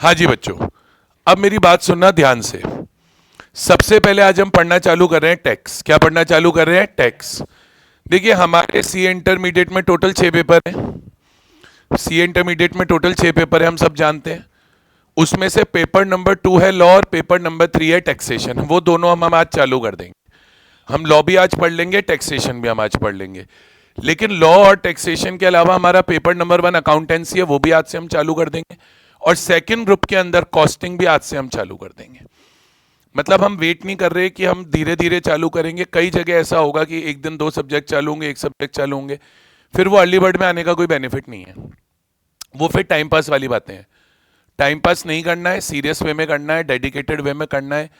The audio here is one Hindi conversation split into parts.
हाँ जी बच्चों, अब मेरी बात सुनना ध्यान से। सबसे पहले आज हम पढ़ना चालू कर रहे हैं टैक्स। क्या पढ़ना चालू कर रहे हैं? टैक्स। देखिए हमारे सी इंटरमीडिएट में टोटल 6 पेपर हैं। सी इंटरमीडिएट में टोटल 6 पेपर है, हम सब जानते हैं। उसमें से पेपर नंबर 2 है लॉ और पेपर नंबर 3 है टैक्सेशन। वो दोनों हम आज चालू कर देंगे। हम लॉ भी आज पढ़ लेंगे, टैक्सेशन भी हम आज पढ़ लेंगे। लेकिन लॉ और टैक्सेशन के अलावा हमारा पेपर नंबर 1 अकाउंटेंसी है, वो भी आज से हम चालू कर देंगे। और सेकंड ग्रुप के अंदर कॉस्टिंग भी आज से हम चालू कर देंगे। मतलब हम वेट नहीं कर रहे कि हम धीरे धीरे चालू करेंगे। कई जगह ऐसा होगा कि एक दिन 2 सब्जेक्ट चालू होंगे, एक सब्जेक्ट चालू होंगे, फिर वो अर्ली बर्ड में आने का कोई बेनिफिट नहीं है। वो फिर टाइम पास वाली बातें हैं। टाइम पास नहीं करना है, सीरियस वे में करना है, डेडिकेटेड वे में करना है,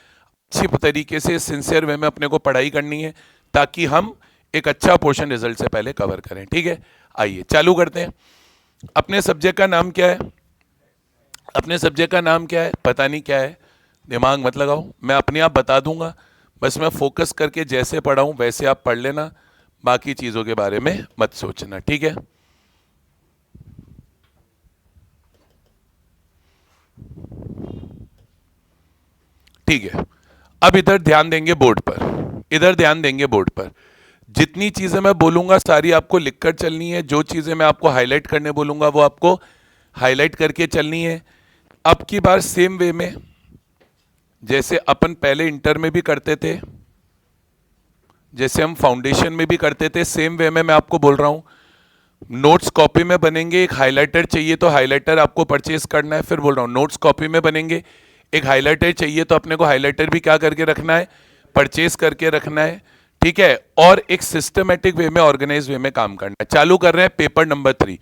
अच्छी तरीके से सिंसियर वे में अपने को पढ़ाई करनी है, ताकि हम एक अच्छा पोर्शन रिजल्ट से पहले कवर करें। ठीक है, आइए चालू करते हैं। अपने सब्जेक्ट का नाम क्या है? अपने सब्जेक्ट का नाम क्या है? पता नहीं क्या है, दिमाग मत लगाओ, मैं अपने आप बता दूंगा। बस मैं फोकस करके जैसे पढ़ाऊं वैसे आप पढ़ लेना, बाकी चीज़ों के बारे में मत सोचना। ठीक है, ठीक है। अब इधर ध्यान देंगे बोर्ड पर, इधर ध्यान देंगे बोर्ड पर। जितनी चीज़ें मैं बोलूंगा सारी आपको लिखकर चलनी है। जो चीज़ें मैं आपको हाईलाइट करने बोलूंगा वो आपको हाईलाइट करके चलनी है। अब की बार सेम वे में जैसे अपन पहले इंटर में भी करते थे, जैसे हम फाउंडेशन में भी करते थे, सेम वे में मैं आपको बोल रहा हूं। नोट्स कॉपी में बनेंगे, एक हाइलाइटर चाहिए तो हाइलाइटर आपको परचेज करना है। फिर बोल रहा हूं नोट्स कॉपी में बनेंगे, एक हाइलाइटर चाहिए तो अपने को हाइलाइटर भी क्या करके रखना है? परचेज करके रखना है। ठीक है, और एक सिस्टमेटिक वे में, ऑर्गेनाइज वे में काम करना है। चालू कर रहे हैं पेपर नंबर 3।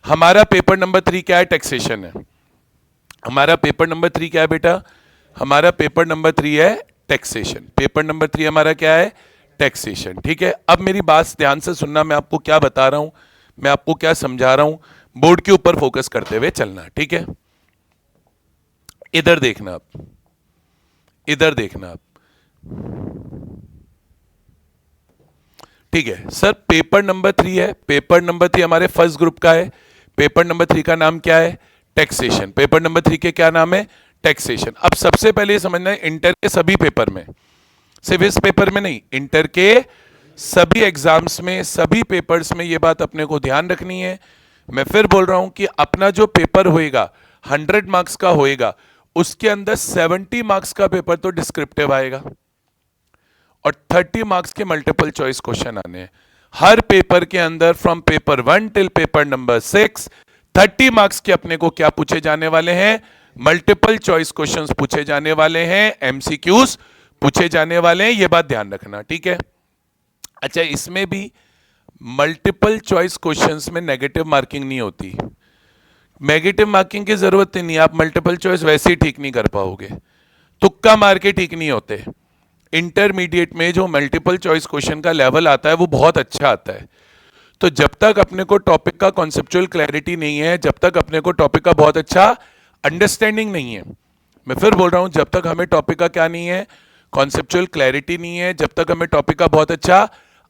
हमारा पेपर नंबर 3 क्या है? टैक्सेशन है। हमारा पेपर नंबर 3 क्या है बेटा? हमारा पेपर नंबर 3 है टैक्सेशन। पेपर नंबर 3 हमारा क्या है? टैक्सेशन। ठीक है, अब मेरी बात ध्यान से सुनना, मैं आपको क्या बता रहा हूं, मैं आपको क्या समझा रहा हूं, बोर्ड के ऊपर फोकस करते हुए चलना। ठीक है, इधर देखना आप, इधर देखना आप। ठीक है सर, पेपर नंबर 3 है। पेपर नंबर 3 हमारे फर्स्ट ग्रुप का है। पेपर नंबर 3 का नाम क्या है? टैक्सेशन। पेपर नंबर 3 के क्या नाम है? टैक्सेशन। अब सबसे पहले समझना है, इंटर के सभी पेपर में, सिर्फ इस पेपर में नहीं, इंटर के सभी एग्जाम्स में, सभी पेपर्स में ये बात अपने को ध्यान रखनी है। मैं फिर बोल रहा हूं कि अपना जो पेपर होएगा 100 मार्क्स का होएगा, उसके अंदर 70 मार्क्स का पेपर तो डिस्क्रिप्टिव आएगा और 30 मार्क्स के मल्टीपल चॉइस क्वेश्चन आने हैं हर पेपर के अंदर। From paper 1 till paper number 6 30 marks के अपने को क्या पूछे जाने वाले हैं? मल्टीपल चॉइस क्वेश्चंस पूछे जाने वाले हैं, एमसीक्यूज पूछे जाने वाले हैं। ये बात ध्यान रखना। ठीक है, अच्छा इसमें भी मल्टीपल चॉइस क्वेश्चंस में नेगेटिव मार्किंग नहीं होती। नेगेटिव मार्किंग की जरूरत ही नहीं, आप मल्टीपल चॉइस वैसे ही ठीक नहीं कर पाओगे, तुक्का मार के ठीक नहीं होते। इंटरमीडिएट में जो मल्टीपल चॉइस क्वेश्चन का लेवल आता है वो बहुत अच्छा आता है। तो जब तक अपने को टॉपिक का कॉन्सेप्चुअल क्लैरिटी नहीं है, जब तक अपने को टॉपिक का बहुत अच्छा अंडरस्टैंडिंग नहीं है, मैं फिर बोल रहा हूं, जब तक हमें टॉपिक का क्या नहीं है? कॉन्सेप्चुअल क्लैरिटी नहीं है, जब तक हमें टॉपिक का बहुत अच्छा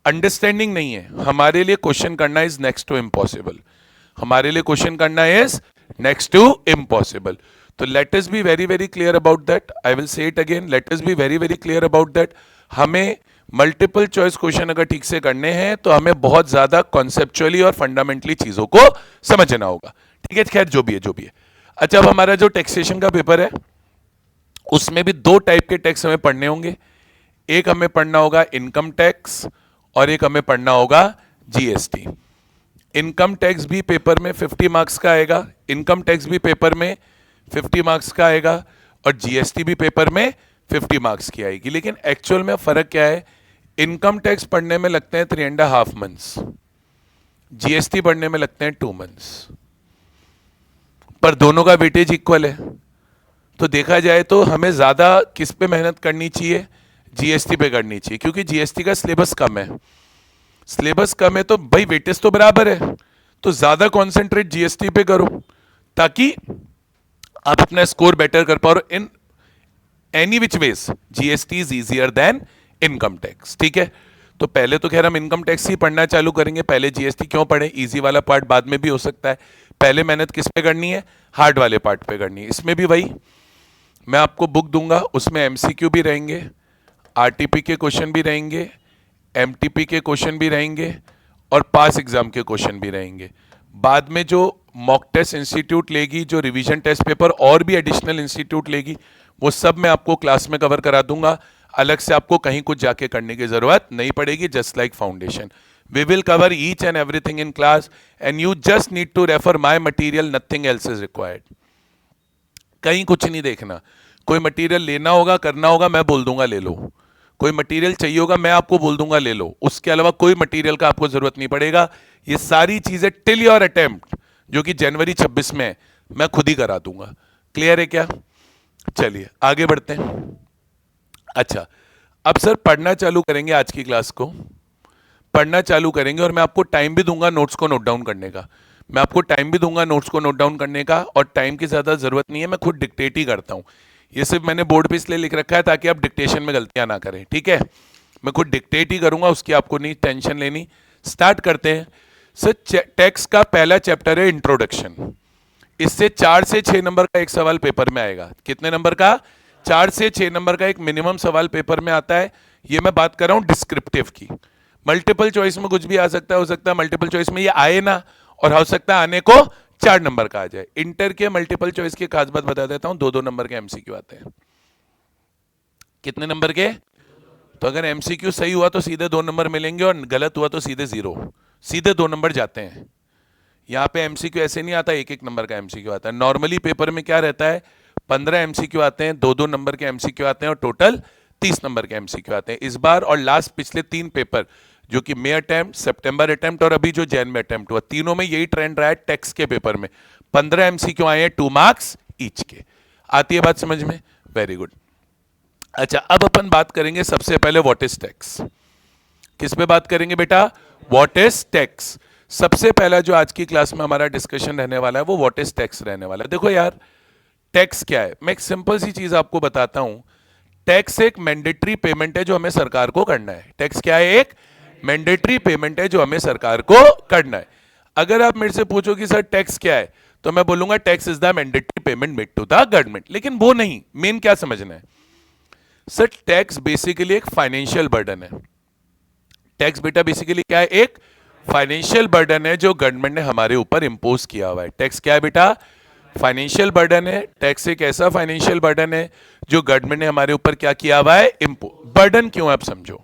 अंडरस्टैंडिंग नहीं है, हमारे लिए क्वेश्चन करना इज नेक्स्ट टू इम्पॉसिबल। हमारे लिए क्वेश्चन करना इज नेक्स्ट टू इम्पॉसिबल। तो let us be very very clear about that. I will say it again, let us be very very clear about that. हमें मल्टीपल चॉइस क्वेश्चन अगर ठीक से करने हैं तो हमें बहुत ज्यादा कॉन्सेप्चुअली और फंडामेंटली चीजों को समझना होगा। ठीक है, खैर जो भी है जो भी है। अच्छा, अब हमारा जो टैक्सेशन का पेपर है उसमें भी 2 टाइप के टैक्स हमें पढ़ने होंगे। एक हमें पढ़ना होगा इनकम टैक्स और एक हमें पढ़ना होगा जीएसटी। इनकम टैक्स भी पेपर में 50 मार्क्स का आएगा, इनकम टैक्स भी पेपर में 50 मार्क्स का आएगा और जीएसटी भी पेपर में 50 मार्क्स की आएगी। लेकिन एक्चुअल में फर्क क्या है? इनकम टैक्स पढ़ने में लगते हैं 3.5 मंथ्स, जीएसटी पढ़ने में लगते हैं 2 मंथ्स, पर दोनों का वेटेज इक्वल है। तो देखा जाए तो हमें ज्यादा किस पे मेहनत करनी चाहिए? जीएसटी पे करनी चाहिए, क्योंकि जीएसटी का सिलेबस कम है। सिलेबस कम है तो भाई वेटेज तो बराबर है, तो ज्यादा कॉन्सेंट्रेट जीएसटी पे करो ताकि आप अपना स्कोर बेटर कर पाओ। In any which ways GST is easier than income tax. ठीक है, तो पहले तो खैर हम इनकम टैक्स ही पढ़ना चालू करेंगे, पहले जीएसटी क्यों पढ़े? इजी वाला पार्ट बाद में भी हो सकता है, पहले मेहनत किस पे करनी है, हार्ड वाले पार्ट पे करनी है। इसमें भी वही, मैं आपको बुक दूंगा, उसमें एमसीक्यू भी रहेंगे, आरटीपी के क्वेश्चन भी रहेंगे, एमटीपी के क्वेश्चन भी रहेंगे और पास एग्जाम के क्वेश्चन भी रहेंगे। बाद में जो मॉक टेस्ट इंस्टीट्यूट लेगी, जो रिवीजन टेस्ट पेपर और भी एडिशनल इंस्टीट्यूट लेगी, वो सब मैं आपको क्लास में कवर करा दूंगा। अलग से आपको कहीं कुछ जाके करने की जरूरत नहीं पड़ेगी, just like foundation. We will cover each and everything in class and you just need to refer my material, nothing else is required. कहीं कुछ नहीं देखना। कोई मटेरियल लेना होगा, करना होगा, मैं बोल दूंगा ले लो। कोई मटेरियल चाहिए होगा, मैं आपको बोल दूंगा ले लो। उसके अलावा कोई मटेरियल का आपको जरूरत नहीं पड़ेगा। ये सारी चीजें टिल योर अटेम्प्ट, जो कि जनवरी 26 में है, मैं खुद ही करा दूंगा। क्लियर है क्या? चलिए आगे बढ़ते हैं। अच्छा, अब सर पढ़ना चालू करेंगे, आज की क्लास को पढ़ना चालू करेंगे और मैं आपको टाइम भी दूंगा नोट्स को नोट डाउन करने का। मैं आपको टाइम भी दूंगा नोट्स को नोट डाउन करने का, और टाइम की ज़्यादा ज़रूरत नहीं है, मैं खुद डिक्टेट ही करता हूँ। ये सिर्फ मैंने बोर्ड पे इसलिए लिख रखा है ताकि आप डिक्टेशन में गलतियाँ ना करें, ठीक है? मैं खुद डिक्टेट ही करूँगा, उसकी आपको नहीं टेंशन लेनी। स्टार्ट करते हैं। सर टेक्स्ट का पहला चैप्टर है इंट्रोडक्शन। इससे 4 से 6 नंबर का एक सवाल पेपर में आएगा। कितने नंबर का? 4 से 6 नंबर का एक मिनिमम सवाल पेपर में आता है। ये मैं बात कर रहा हूँ डिस्क्रिप्टिव की। मल्टीपल चॉइस में कुछ भी आ सकता है, हो सकता है मल्टीपल चॉइस में ये आए ना, और हो सकता है आने को 4 नंबर का आ जाए। इंटर के मल्टीपल चॉइस की खास बात बता देता हूं, 2-2 नंबर के एमसीक्यू आते हैं। कितने नंबर के? तो अगर एमसीक्यू सही हुआ तो सीधे 2 नंबर मिलेंगे, और गलत हुआ तो सीधे 0, सीधे 2 नंबर जाते हैं। यहाँ पे एमसीक्यू ऐसे नहीं आता, 1-1 नंबर का एमसीक्यू आता है। नॉर्मली पेपर में क्या रहता है, 15 एमसीक्यू आते हैं, 2-2 नंबर के एमसीक्यू आते हैं, और टोटल 30 नंबर के एमसीक्यू आते हैं। इस बार और लास्ट पिछले 3 पेपर, जो कि मई अटेम्प्ट, सितंबर अटेम्प्ट और अभी जो जैन में अटेम्प्ट हुआ, तीनों में यही ट्रेंड रहा है। टेक्स्ट के पेपर में 15 एमसीक्यू आए हैं, 2 मार्क्स ईच के। आती है बात समझ में? Very good. अच्छा, अब अपन बात करेंगे सबसे पहले व्हाट इज टैक्स। किस पे बात करेंगे बेटा? What is tax. सबसे पहला जो आज की क्लास में हमारा डिस्कशन रहने वाला है वो व्हाट इज टैक्स रहने वाला है। देखो यार, टैक्स क्या है, मैं एक सिंपल सी चीज आपको बताता हूं। टैक्स एक मैंडेटरी पेमेंट है जो हमें सरकार को करना है। टैक्स क्या है? एक मैंडेटरी पेमेंट है जो हमें सरकार को करना है। अगर आप मेरे से पूछो कि सर टैक्स क्या है, तो मैं बोलूंगा tax is the mandatory payment made to the government. लेकिन वो नहीं, मेन क्या समझना है सर, टैक्स बेसिकली एक फाइनेंशियल बर्डन है। टैक्स बेटा बेसिकली क्या है? एक फाइनेंशियल बर्डन है जो गवर्नमेंट ने हमारे ऊपर इंपोज किया हुआ है। टैक्स क्या है बेटा? फाइनेंशियल बर्डन है। टैक्स एक ऐसा फाइनेंशियल बर्डन है जो गवर्नमेंट ने हमारे ऊपर क्या किया हुआ है? बर्डन क्यों है आप समझो।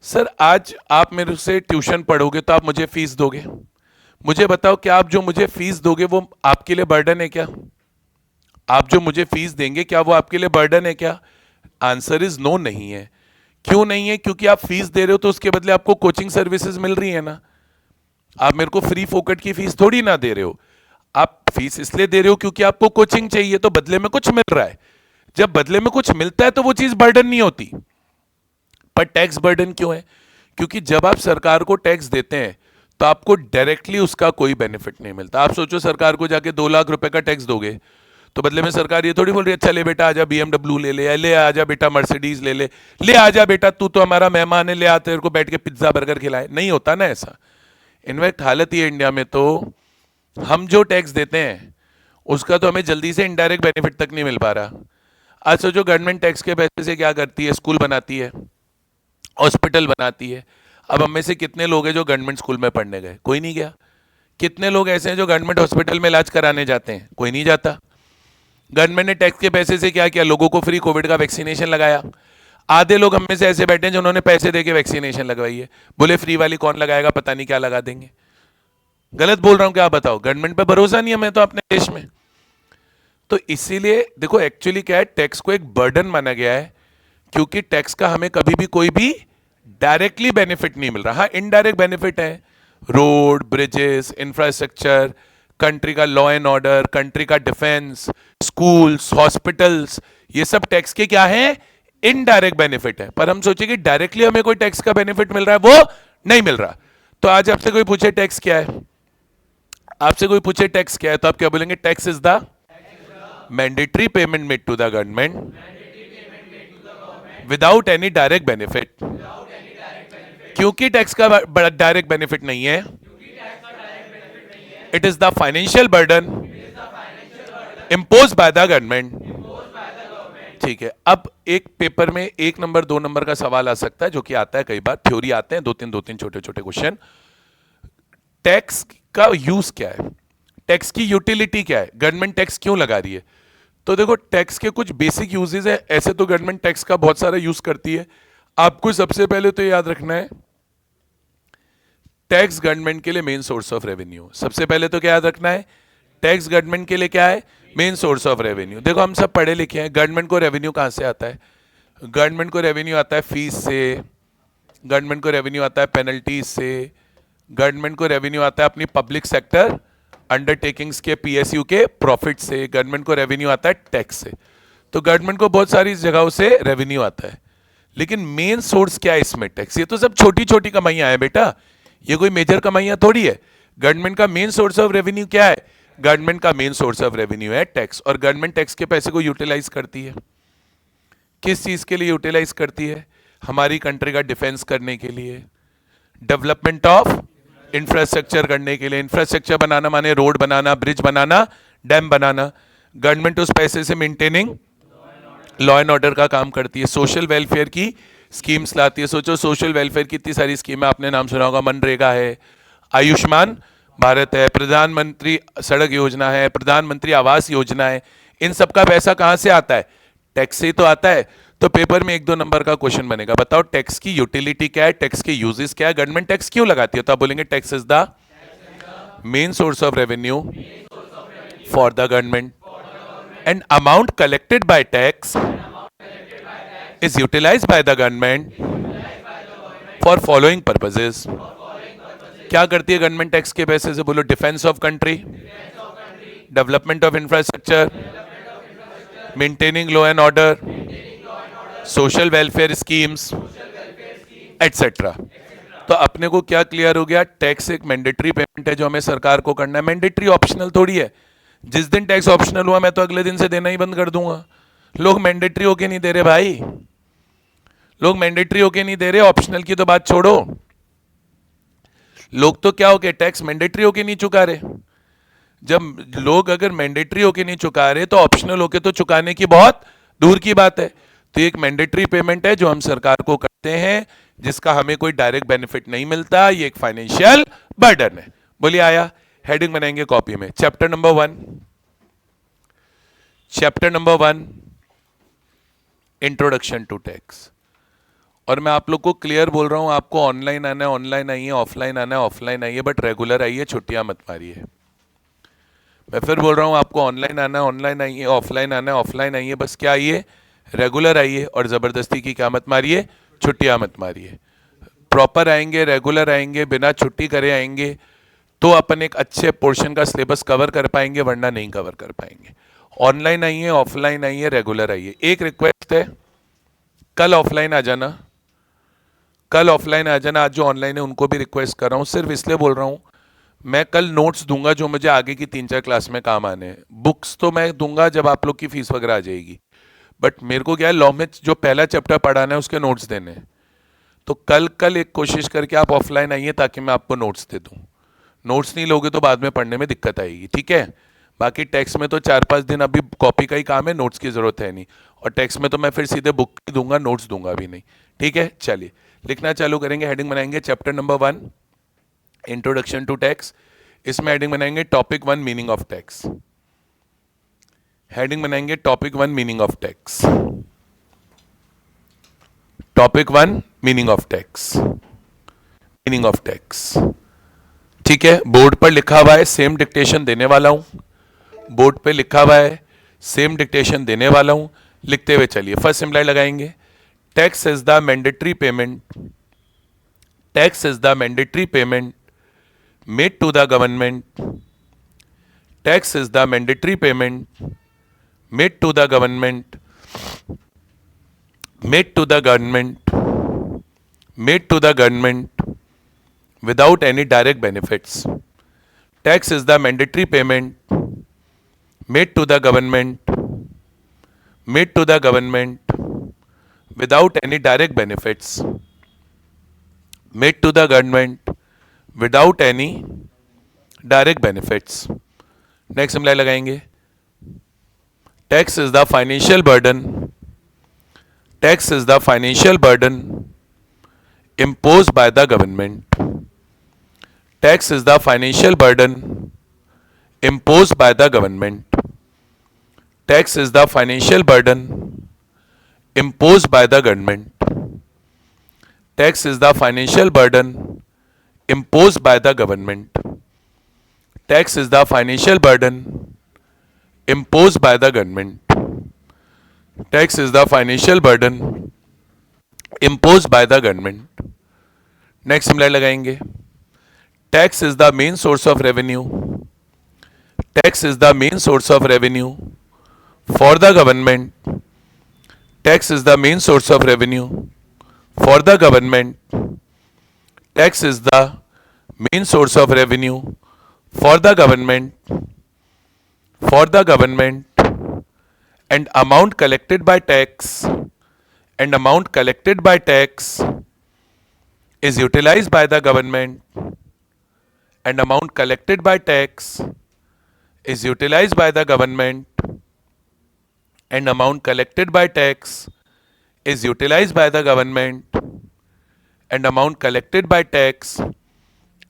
सर आज आप मेरे से ट्यूशन पढ़ोगे तो आप मुझे फीस दोगे। मुझे बताओ, क्या आप जो मुझे फीस दोगे वो आपके लिए बर्डन है क्या? आप जो मुझे फीस देंगे क्या वो आपके लिए बर्डन है क्या? आंसर इज नो, नहीं है। क्यों नहीं है? क्योंकि आप फीस दे रहे हो तो उसके बदले आपको कोचिंग सर्विसेज मिल रही है ना। आप मेरे को फ्री फोकट की फीस थोड़ी ना दे रहे हो। आप फीस इसलिए दे रहे हो क्योंकि आपको कोचिंग चाहिए, तो बदले में कुछ मिल रहा है। जब बदले में कुछ मिलता है तो वो चीज बर्डन नहीं होती। पर टैक्स बर्डन क्यों है? क्योंकि जब आप सरकार को टैक्स देते हैं तो आपको डायरेक्टली उसका कोई बेनिफिट नहीं मिलता। आप सोचो, सरकार को जाके 2 लाख रुपए का टैक्स दोगे तो बदले में सरकार ये थोड़ी बोल रही है, अच्छा ले बेटा आजा BMW ले ले, ले आजा बेटा मर्सिडीज ले ले, ले आजा बेटा तू तो हमारा मेहमान है, ले आते तेरे को बैठ के पिज्जा बर्गर खिलाए। नहीं होता ना ऐसा। इनफैक्ट हालत ये इंडिया में तो हम जो टैक्स देते हैं उसका तो हमें जल्दी से इनडायरेक्ट बेनिफिट तक नहीं मिल पा रहा। आज सोचो, गवर्नमेंट टैक्स के पैसे से क्या करती है? स्कूल बनाती है, हॉस्पिटल बनाती है। अब हम में से कितने लोग हैं जो गवर्नमेंट स्कूल में पढ़ने गए? कोई नहीं गया। कितने लोग ऐसे हैं जो गवर्नमेंट हॉस्पिटल में इलाज कराने जाते हैं? कोई नहीं जाता। गवर्नमेंट ने टैक्स के पैसे से क्या किया? लोगों को फ्री कोविड का वैक्सीनेशन लगाया। आधे लोग हम में से ऐसे बैठे हैं जिन्होंने पैसे देके वैक्सीनेशन लगवाई है। बोले फ्री वाली कौन लगाएगा, पता नहीं क्या लगा देंगे। गलत बोल रहा हूं क्या? बताओ। गवर्नमेंट पे भरोसा नहीं है हमें तो अपने देश में। तो इसीलिए देखो, एक्चुअली क्या है, टैक्स को एक बर्डन माना गया है क्योंकि टैक्स का हमें कभी भी कोई भी डायरेक्टली बेनिफिट नहीं मिल रहा। हाँ, इनडायरेक्ट बेनिफिट है। रोड, ब्रिजेस, इंफ्रास्ट्रक्चर, कंट्री का लॉ एंड ऑर्डर, कंट्री का डिफेंस, स्कूल्स, हॉस्पिटल्स, ये सब टैक्स के क्या है? इनडायरेक्ट बेनिफिट है। पर हम सोचे कि डायरेक्टली हमें कोई टैक्स का बेनिफिट मिल रहा है, वो नहीं मिल रहा। तो आज आपसे कोई पूछे टैक्स क्या है, आपसे कोई पूछे टैक्स क्या है, तो आप क्या बोलेंगे? Tax is the mandatory payment made to the government without any direct benefit. क्योंकि टैक्स का डायरेक्ट बेनिफिट नहीं है, It is the financial burden imposed by the government. ठीक है, अब एक पेपर में 1 नंबर 2 नंबर का सवाल आ सकता है, जो कि आता है कई बार, थ्योरी आते हैं दो तीन छोटे छोटे क्वेश्चन। टैक्स का यूज क्या है, टैक्स की यूटिलिटी क्या है, गवर्नमेंट टैक्स क्यों लगा रही है। तो देखो, टैक्स के कुछ बेसिक यूजेस है। ऐसे तो गवर्नमेंट टैक्स का बहुत सारा यूज करती है। आपको सबसे पहले तो याद रखना है, टैक्स गवर्नमेंट के लिए मेन सोर्स ऑफ रेवेन्यू। सबसे पहले तो क्या याद रखना है, टैक्स गवर्नमेंट के लिए क्या है, मेन सोर्स ऑफ रेवेन्यू। देखो, हम सब पढ़े लिखे हैं, गवर्नमेंट को रेवेन्यू कहां से आता है, गवर्नमेंट को रेवेन्यू आता है फीस से, गवर्नमेंट को रेवेन्यू आता है पेनल्टीज से, गवर्नमेंट को रेवेन्यू आता है अपनी पब्लिक सेक्टर अंडरटेकिंग्स के पीएसयू के प्रॉफिट से, गवर्नमेंट को रेवेन्यू आता है टैक्स से। तो गवर्नमेंट को बहुत सारी जगहों से रेवेन्यू आता है, लेकिन मेन सोर्स क्या है इसमें, टैक्स। ये तो सब छोटी छोटी कमाइयां हैं बेटा, ये कोई मेजर कमाइयां थोड़ी है। गवर्नमेंट का मेन सोर्स ऑफ रेवेन्यू क्या है, गवर्नमेंट का मेन सोर्स ऑफ रेवेन्यू है टैक्स। और गवर्नमेंट टैक्स के पैसे को यूटिलाइज करती है, किस चीज के लिए यूटिलाइज करती है, हमारी कंट्री का डिफेंस करने के लिए, डेवलपमेंट ऑफ इंफ्रास्ट्रक्चर करने के लिए। इंफ्रास्ट्रक्चर बनाना माने रोड बनाना, ब्रिज बनाना, डैम बनाना। गवर्नमेंट उस पैसे से मेंटेनिंग लॉ एंड ऑर्डर का काम करती है, सोशल वेलफेयर की स्कीम्स लाती है। सोचो, सोशल वेलफेयर की इतनी सारी स्कीम है, आपने नाम सुना होगा, मनरेगा है, आयुष्मान भारत है, प्रधानमंत्री सड़क योजना है, प्रधानमंत्री आवास योजना है। इन सब का पैसा कहां से आता है, टैक्स से ही तो आता है। तो पेपर में 1-2 नंबर का क्वेश्चन बनेगा, बताओ टैक्स की यूटिलिटी क्या है, टैक्स के यूजेस क्या है, गवर्नमेंट टैक्स क्यों लगाती है। तो आप बोलेंगे tax is the main source of revenue for the government and amount collected by tax is utilized by the government for following purposes. क्या करती है गवर्नमेंट टैक्स के पैसे से, बोलो, defence of country, development of infrastructure, maintaining law and order, social welfare schemes etcetera. तो अपने को क्या क्लियर हो गया, टैक्स एक मैंडेटरी पेमेंट है जो हमें सरकार को करना है, मैंडेटरी, ऑप्शनल थोड़ी है। जिस दिन टैक्स ऑप्शनल हुआ, मैं तो अगले दिन से देना ही बंद कर दूंगा। लोग मैंडेटरी होके नहीं दे रहे भाई, लोग मैंडेटरी होके नहीं दे रहे, ऑप्शनल की तो बात छोड़ो। लोग तो क्या हो गए, टैक्स मैंडेटरी होके नहीं चुका रहे। जब लोग अगर मैंडेटरी होके नहीं चुका रहे, तो ऑप्शनल होके तो चुकाने की बहुत दूर की बात है। तो एक मैंडेटरी पेमेंट है जो हम सरकार को करते हैं, जिसका हमें कोई डायरेक्ट बेनिफिट नहीं मिलता, ये एक फाइनेंशियल बर्डन है। बोलिए आया, हेडिंग बनाएंगे कॉपी में, chapter number 1, chapter number 1 introduction to tax. और मैं आप लोग को क्लियर बोल रहा हूं, आपको ऑनलाइन आना है ऑनलाइन आइए, ऑफलाइन आना है ऑफलाइन आइए, बट रेगुलर आइए, छुट्टियां मत मारिए। मैं फिर बोल रहा हूं, आपको ऑनलाइन आना है ऑनलाइन आइए, ऑफलाइन आना है ऑफलाइन आइए, बस क्या आइए, रेगुलर आइए, और ज़बरदस्ती की क्या मत मारिए, छुट्टियां मत मारिए। प्रॉपर आएंगे, रेगुलर आएंगे, बिना छुट्टी करे आएंगे, तो अपन एक अच्छे पोर्शन का सिलेबस कवर कर पाएंगे, वरना नहीं कवर कर पाएंगे। ऑनलाइन आइए, ऑफलाइन आइए, रेगुलर आइए। एक रिक्वेस्ट है, कल ऑफलाइन आ जाना, कल ऑफलाइन आ जाना। आज जो ऑनलाइन है उनको भी रिक्वेस्ट कर रहा हूँ, सिर्फ इसलिए बोल रहा हूँ, मैं कल नोट्स दूंगा जो मुझे आगे की 3-4 क्लास में काम आने हैं। बुक्स तो मैं दूंगा जब आप लोग की फीस वगैरह आ जाएगी, बट मेरे को क्या है, लॉ में जो पहला चैप्टर पढ़ाना है उसके नोट्स देने हैं। तो कल एक कोशिश करके आप ऑफलाइन आइए, ताकि मैं आपको नोट्स दे दूँ। नोट्स नहीं लोगे तो बाद में पढ़ने में दिक्कत आएगी, ठीक है। बाकी टैक्स में तो 4-5 दिन अभी कॉपी का ही काम है, नोट्स की जरूरत है नहीं। और टैक्स में तो मैं फिर सीधे बुक ही दूंगा, नोट्स दूंगा भी नहीं, ठीक है। चलिए लिखना चालू करेंगे, हेडिंग बनाएंगे chapter number 1 introduction to tax. इसमें हेडिंग बनाएंगे topic 1 meaning of tax. Heading बनाएंगे topic 1 meaning of tax, topic 1 meaning of tax, meaning of tax, ठीक है। बोर्ड पर लिखा हुआ है, सेम डिक्टेशन देने वाला हूं, बोर्ड पे लिखा हुआ है, सेम डिक्टेशन देने वाला हूं, लिखते हुए चलिए। फर्स्ट इम्प्लाई लगाएंगे, tax is the mandatory payment, tax is the mandatory payment made to the government, tax is the mandatory payment made to the government, made to the government, made to the government without any direct benefits. Tax is the mandatory payment made to the government, made to the government without any direct benefits, made to the government without any direct benefits. Next हम लाइन लगाएंगे, tax is the financial burden, tax is the financial burden imposed by the government, tax is the financial burden imposed by the government, tax is the financial burden imposed by the government, tax is the financial burden imposed by the government, tax is the financial burden imposed by the government, tax is the financial burden imposed by the government. Next हम लगाएंगे, tax is the main source of revenue, tax is the main source of revenue for the government, tax is the main source of revenue for the government, tax is the main source of revenue for the government, and amount collected by tax, and amount collected by tax is utilized by the government, and amount collected by tax is utilized by the government, and amount collected by tax is utilized by the government, and amount collected by tax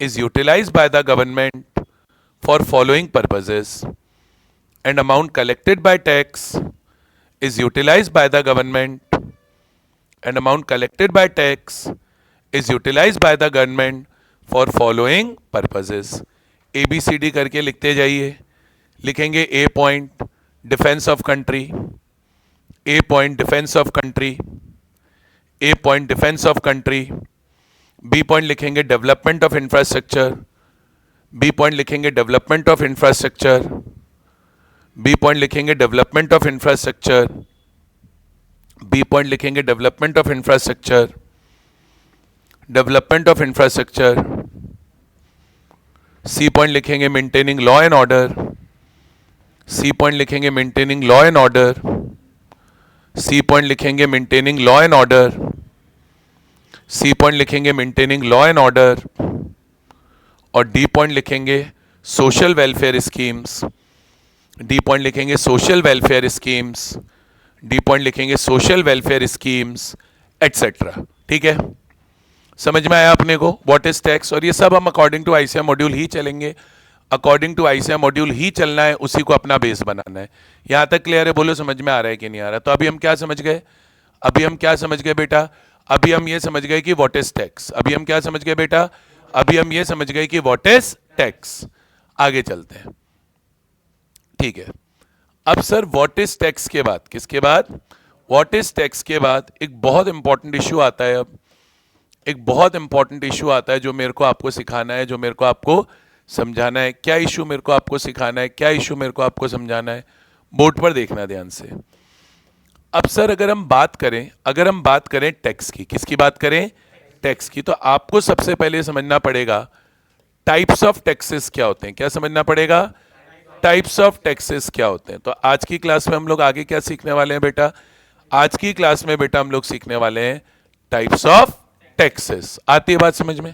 is utilized by the government for following purposes, and amount collected by tax is utilized by the government, and amount collected by tax is utilized by the government for following purposes. ABCD करके लिखते जाइए। लिखेंगे A point defence of country, A point defence of country, A point defence of country, B point लिखेंगे development of infrastructure, B point लिखेंगे development of infrastructure, B point लिखेंगे development of infrastructure, B point लिखेंगे development of infrastructure, development of infrastructure, C point लिखेंगे maintaining law and order, C point लिखेंगे maintaining law and order, C point लिखेंगे maintaining law and order, C point लिखेंगे मेंटेनिंग लॉ एंड ऑर्डर, और डी पॉइंट लिखेंगे social welfare schemes, D point लिखेंगे social welfare schemes, D point लिखेंगे सोशल वेलफेयर स्कीम्स एटसेट्रा। ठीक है, समझ में आया अपने को व्हाट इज टैक्स? और ये सब हम अकॉर्डिंग टू आईसीएम मॉड्यूल ही चलेंगे, अकॉर्डिंग टू आईसीएम मॉड्यूल ही चलना है, उसी को अपना बेस बनाना है। यहां तक क्लियर है? बोलो समझ में आ रहा है कि नहीं आ रहा? तो अभी हम क्या समझ गए? अभी हम क्या समझ गए बेटा? अभी हम ये समझ गए कि व्हाट इज टैक्स। अभी हम क्या समझ गए बेटा? अभी हम ये समझ गए कि व्हाट इज टैक्स। आगे चलते हैं, ठीक है। अब सर व्हाट इज टैक्स के बाद, किसके बाद? व्हाट इज टैक्स के बाद एक बहुत इंपॉर्टेंट इश्यू आता है। अब एक बहुत इंपॉर्टेंट इश्यू आता है जो मेरे को आपको सिखाना है, जो मेरे को आपको समझाना है। क्या इश्यू मेरे को आपको सिखाना है, क्या इश्यू मेरे को आपको समझाना है? बोर्ड पर देखना ध्यान से। अब सर अगर हम बात करें टैक्स की, किसकी बात करें? टैक्स की। तो आपको सबसे पहले समझना पड़ेगा टाइप्स ऑफ टैक्सेस क्या होते हैं। क्या समझना पड़ेगा? टाइप्स ऑफ टैक्सेस क्या होते हैं। तो आज की क्लास में हम लोग आगे क्या सीखने वाले हैं बेटा? आज की क्लास में बेटा हम लोग सीखने वाले हैं टाइप्स ऑफ टैक्सेस। आती है बात समझ में?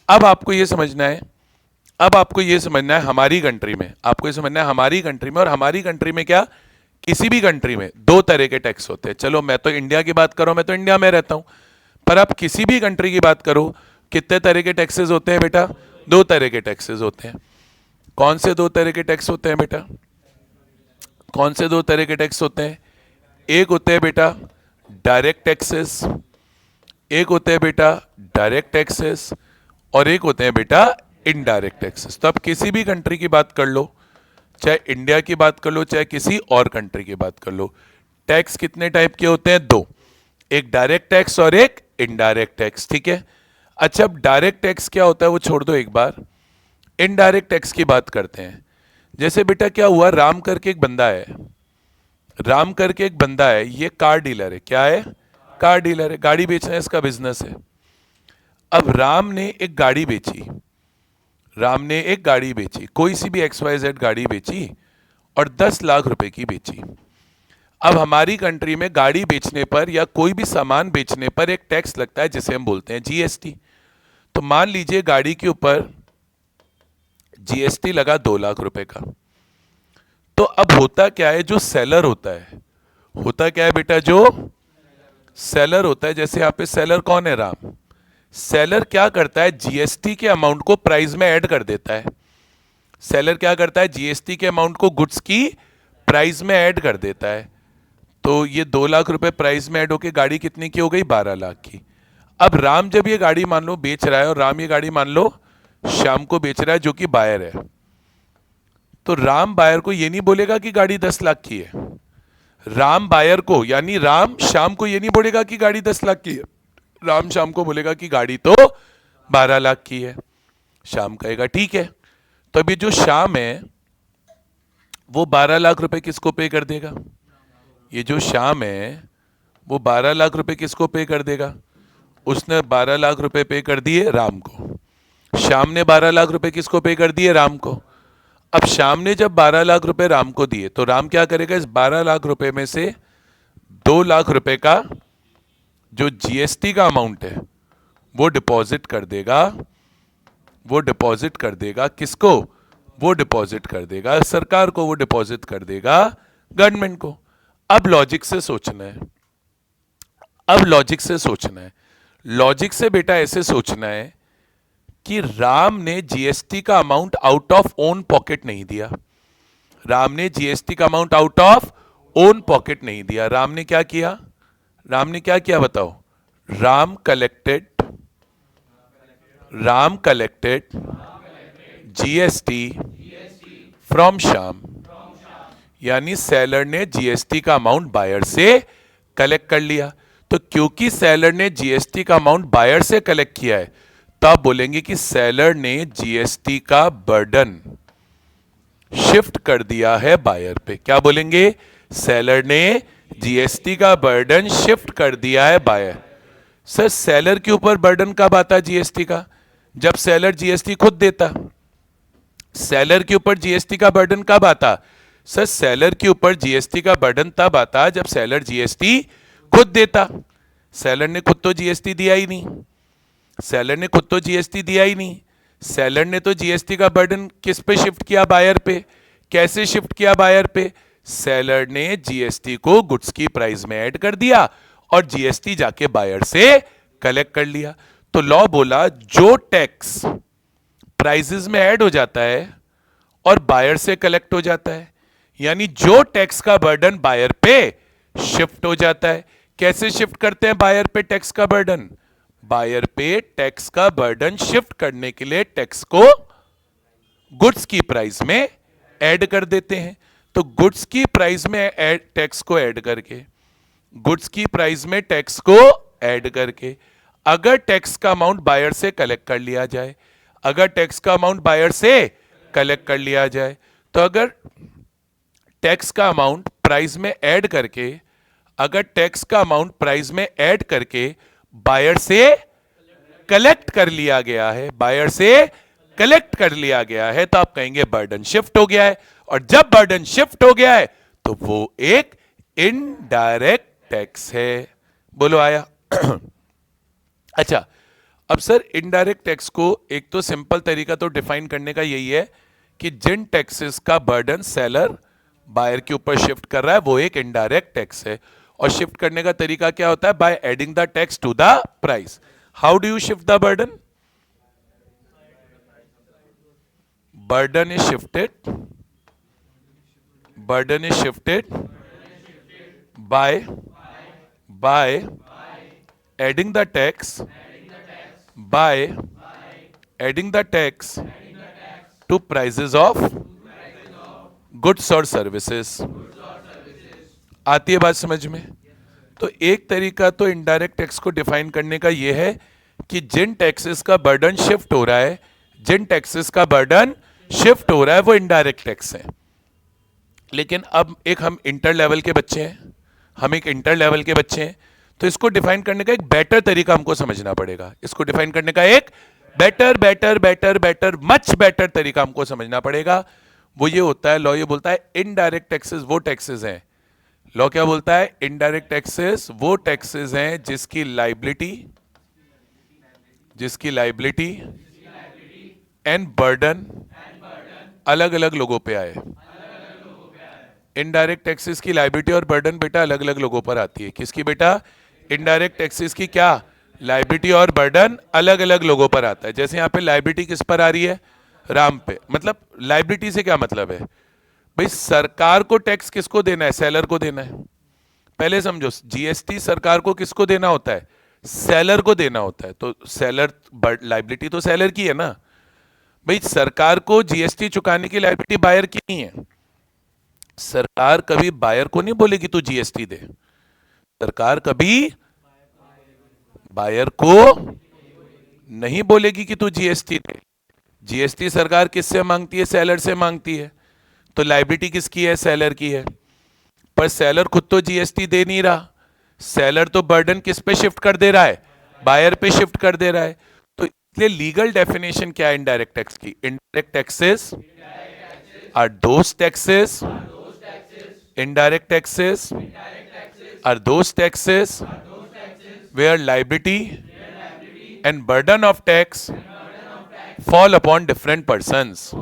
अब आपको ये समझना है, हमारी कंट्री में, आपको ये समझना है हमारी कंट्री में, और हमारी कंट्री में क्या, किसी भी कंट्री में दो तरह के टैक्स होते हैं। चलो मैं तो इंडिया की बात करूं, मैं तो इंडिया में रहता हूं, पर आप किसी भी कंट्री की बात करो, कितने तरह के टैक्सेस होते हैं बेटा? दो तरह के टैक्सेस होते हैं। कौन से दो तरह के टैक्स होते हैं बेटा? कौन से दो तरह के टैक्स होते हैं? एक होते हैं बेटा डायरेक्ट टैक्सेस, एक होते हैं बेटा डायरेक्ट टैक्सेस, और एक होते हैं बेटा इनडायरेक्ट टैक्सेस। तो आप किसी भी कंट्री की बात कर लो, चाहे इंडिया की बात कर लो, चाहे किसी और कंट्री की बात कर लो, टैक्स कितने टाइप के होते हैं? दो, एक डायरेक्ट टैक्स और एक इनडायरेक्ट टैक्स। ठीक है। अच्छा, अब डायरेक्ट टैक्स क्या होता है वो छोड़ दो, एक बार इनडायरेक्ट टैक्स की बात करते हैं। जैसे बेटा क्या हुआ, राम करके एक बंदा है, ये कार डीलर है। क्या है? कार डीलर है, गाड़ी बेचना इसका बिजनेस है। अब राम ने एक गाड़ी बेची, कोई सी भी XYZ गाड़ी बेची और 10 लाख रुपए की बेची। अब हमारी कंट्री में गाड़ी बेचने पर या कोई भी सामान बेचने पर एक टैक्स लगता है जिसे हम बोलते हैं GST। तो मान लीजिए गाड़ी के ऊपर जीएसटी लगा 2 लाख रुपए का। तो अब होता क्या है, जो सेलर होता है, होता क्या है बेटा, जो सेलर होता है, जैसे यहाँ पे सेलर कौन है, राम। सेलर क्या करता है, जीएसटी के अमाउंट को प्राइस में ऐड कर देता है। सेलर क्या करता है, जीएसटी के अमाउंट को गुड्स की प्राइस में ऐड कर देता है। तो ये 2 लाख रुपए प्राइस में ऐड होके गाड़ी कितने की हो गई, 12 लाख की। अब राम जब ये गाड़ी मान लो बेच रहा है, और राम ये गाड़ी मान लो श्याम को बेच रहा है जो कि बायर है, तो राम बायर को ये नहीं बोलेगा कि गाड़ी 10 लाख की है। राम बायर को, यानी राम श्याम को ये नहीं बोलेगा कि गाड़ी 10 लाख की है। राम श्याम को बोलेगा कि गाड़ी तो 12 लाख की है। श्याम कहेगा ठीक है। तो अभी जो श्याम है वो 12 लाख रुपए किसको पे कर देगा, ये जो श्याम है वो 12 लाख रुपए किसको पे कर देगा, उसने 12 लाख रुपए पे कर दिए राम को। श्याम ने 12 लाख रुपए किसको पे कर दिए, राम को। अब श्याम ने जब 12 लाख रुपए राम को दिए, तो राम क्या करेगा, इस 12 लाख रुपए में से 2 लाख रुपए का जो जीएसटी का अमाउंट है वो डिपॉजिट कर देगा। वो डिपॉजिट कर देगा किसको, वो डिपॉजिट कर देगा सरकार को, वो डिपॉजिट कर देगा गवर्नमेंट को। अब लॉजिक से सोचना है, अब लॉजिक से सोचना है। लॉजिक से बेटा ऐसे सोचना है कि राम ने जीएसटी का amount out of own pocket नहीं दिया। राम ने जीएसटी का amount out of own pocket नहीं दिया। राम ने क्या किया, राम ने क्या किया बताओ, Ram collected GST from Shyam, यानी सेलर ने जीएसटी का अमाउंट बायर से कलेक्ट कर लिया। तो क्योंकि सेलर ने जीएसटी का अमाउंट बायर से कलेक्ट किया है, तो आप बोलेंगे कि सेलर ने जीएसटी का बर्डन शिफ्ट कर दिया है बायर पे। क्या बोलेंगे, सेलर ने जीएसटी का बर्डन शिफ्ट कर दिया है बायर। सर सेलर के ऊपर बर्डन कब आता जीएसटी का, जब सेलर जीएसटी खुद देता। सेलर के ऊपर जीएसटी का बर्डन कब आता, सर सेलर के ऊपर जीएसटी का बर्डन तब आता जब सेलर जीएसटी खुद देता। सेलर ने खुद तो जीएसटी दिया ही नहीं, सेलर ने खुद तो जीएसटी दिया ही नहीं। सेलर ने तो जीएसटी का बर्डन किस पे शिफ्ट किया, बायर पे। कैसे शिफ्ट किया बायर पे, सेलर ने जीएसटी को गुड्स की प्राइस में ऐड कर दिया और जीएसटी जाके बायर से कलेक्ट कर लिया। तो लॉ बोला जो टैक्स प्राइसेस में ऐड हो जाता है और बायर से कलेक्ट हो जाता है, यानी जो टैक्स का बर्डन बायर पे शिफ्ट हो जाता है। कैसे शिफ्ट करते हैं बायर पे टैक्स का बर्डन, बायर पे टैक्स का बर्डन शिफ्ट करने के लिए टैक्स को गुड्स की प्राइस में ऐड कर देते हैं। तो गुड्स की प्राइस में टैक्स को ऐड करके, गुड्स की प्राइस में टैक्स को ऐड करके, अगर टैक्स का अमाउंट बायर से कलेक्ट कर लिया जाए, अगर टैक्स का अमाउंट बायर से कलेक्ट कर लिया जाए, तो अगर टैक्स का अमाउंट प्राइस में ऐड करके, अगर टैक्स का अमाउंट प्राइस में ऐड करके बायर से कलेक्ट कर लिया गया है, बायर से कलेक्ट कर लिया गया है, तो आप कहेंगे बर्डन शिफ्ट हो गया है। और जब बर्डन शिफ्ट हो गया है तो वो एक इनडायरेक्ट टैक्स है। बोलो आया। अच्छा, अब सर इनडायरेक्ट टैक्स को एक तो सिंपल तरीका तो डिफाइन करने का यही है कि जिन टैक्सेस का बर्डन सेलर बायर के ऊपर शिफ्ट कर रहा है वो एक इनडायरेक्ट टैक्स है। और शिफ्ट करने का तरीका क्या होता है, by adding the tax to the price. How do you shift the burden, burden is shifted, burden is shifted by adding the tax, by adding the tax to prices of goods or services। आती है बात समझ में। तो एक तरीका तो इनडायरेक्ट टैक्स को डिफाइन करने का यह है कि जिन टैक्सेस का बर्डन शिफ्ट हो रहा है, जिन टैक्सेस का बर्डन शिफ्ट हो रहा है वो इनडायरेक्ट टैक्स है। लेकिन अब एक हम इंटर लेवल के बच्चे हैं, हम एक इंटर लेवल के बच्चे हैं, तो इसको डिफाइन करने का एक बेटर तरीका हमको समझना पड़ेगा। इसको डिफाइन करने का एक बेटर मच बेटर तरीका हमको समझना पड़ेगा। वो ये होता है, लॉ ये बोलता है इनडायरेक्ट टैक्सेस वो टैक्सेस हैं, लॉ क्या बोलता है, इनडायरेक्ट टैक्सेस वो टैक्सेस हैं जिसकी लाइबिलिटी एंड बर्डन अलग अलग लोगों पे आए। इनडायरेक्ट टैक्सेस की लाइबिलिटी और बर्डन बेटा अलग अलग लोगों पर आती है। किसकी बेटा? इनडायरेक्ट टैक्सेस की क्या लाइबिलिटी और बर्डन अलग अलग लोगों पर आता है। जैसे यहाँ पे लाइबिलिटी किस पर आ रही है? राम पे। मतलब लाइबिलिटी से क्या मतलब है भाई? सरकार को टैक्स किसको देना है? सेलर को देना है। पहले समझो, जीएसटी सरकार को किसको देना होता है? सेलर को देना होता है। तो सेलर, लाइबिलिटी तो सेलर की है ना भाई। सरकार को जीएसटी चुकाने की लाइबिलिटी बायर की नहीं है। सरकार कभी बायर को नहीं बोलेगी तू जीएसटी दे। सरकार कभी बायर को नहीं बोलेगी कि तू जीएसटी दे। जीएसटी सरकार किससे मांगती है? सेलर से मांगती है। तो लाइबिलिटी किसकी है? सेलर की है। पर सेलर खुद तो जीएसटी दे नहीं रहा। सेलर तो बर्डन किस पे शिफ्ट कर दे रहा है? बायर पे शिफ्ट कर दे रहा है। तो इसलिए लीगल डेफिनेशन क्या है इनडायरेक्ट टैक्स की? Indirect taxes are those taxes, indirect taxes are those taxes where liability and burden of tax fall upon different persons.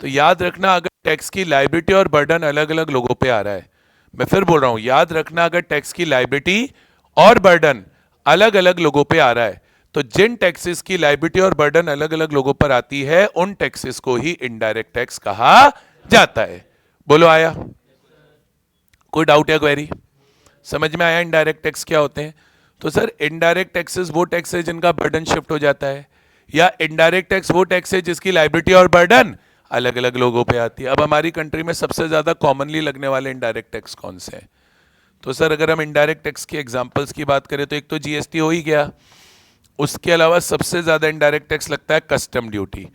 तो याद रखना, अगर टैक्स की लाइबिलिटी और बर्डन अलग अलग लोगों पे आ रहा है, मैं फिर बोल रहा हूं, याद रखना, अगर टैक्स की लाइबिलिटी और बर्डन अलग अलग लोगों पे आ रहा है, तो जिन टैक्सेस की लाइबिलिटी और बर्डन अलग अलग लोगों पर आती है, उन टैक्सेस को ही इनडायरेक्ट टैक्स कहा जाता है। बोलो आया? कोई डाउट या क्वेरी? समझ में आया इनडायरेक्ट टैक्स क्या होते हैं? तो सर इनडायरेक्ट टैक्सेस वो टैक्स है जिनका बर्डन शिफ्ट हो जाता है, या इनडायरेक्ट टैक्स वो टैक्स है जिसकी लाइबिलिटी और बर्डन अलग अलग लोगों पे आती है। अब हमारी कंट्री में सबसे ज्यादा कॉमनली लगने वाले इनडायरेक्ट टैक्स कौन से हैं? तो सर अगर हम इनडायरेक्ट टैक्स की एग्जांपल्स की बात करें तो एक तो जीएसटी हो ही गया। उसके अलावा सबसे ज्यादा इनडायरेक्ट टैक्स लगता है कस्टम ड्यूटी।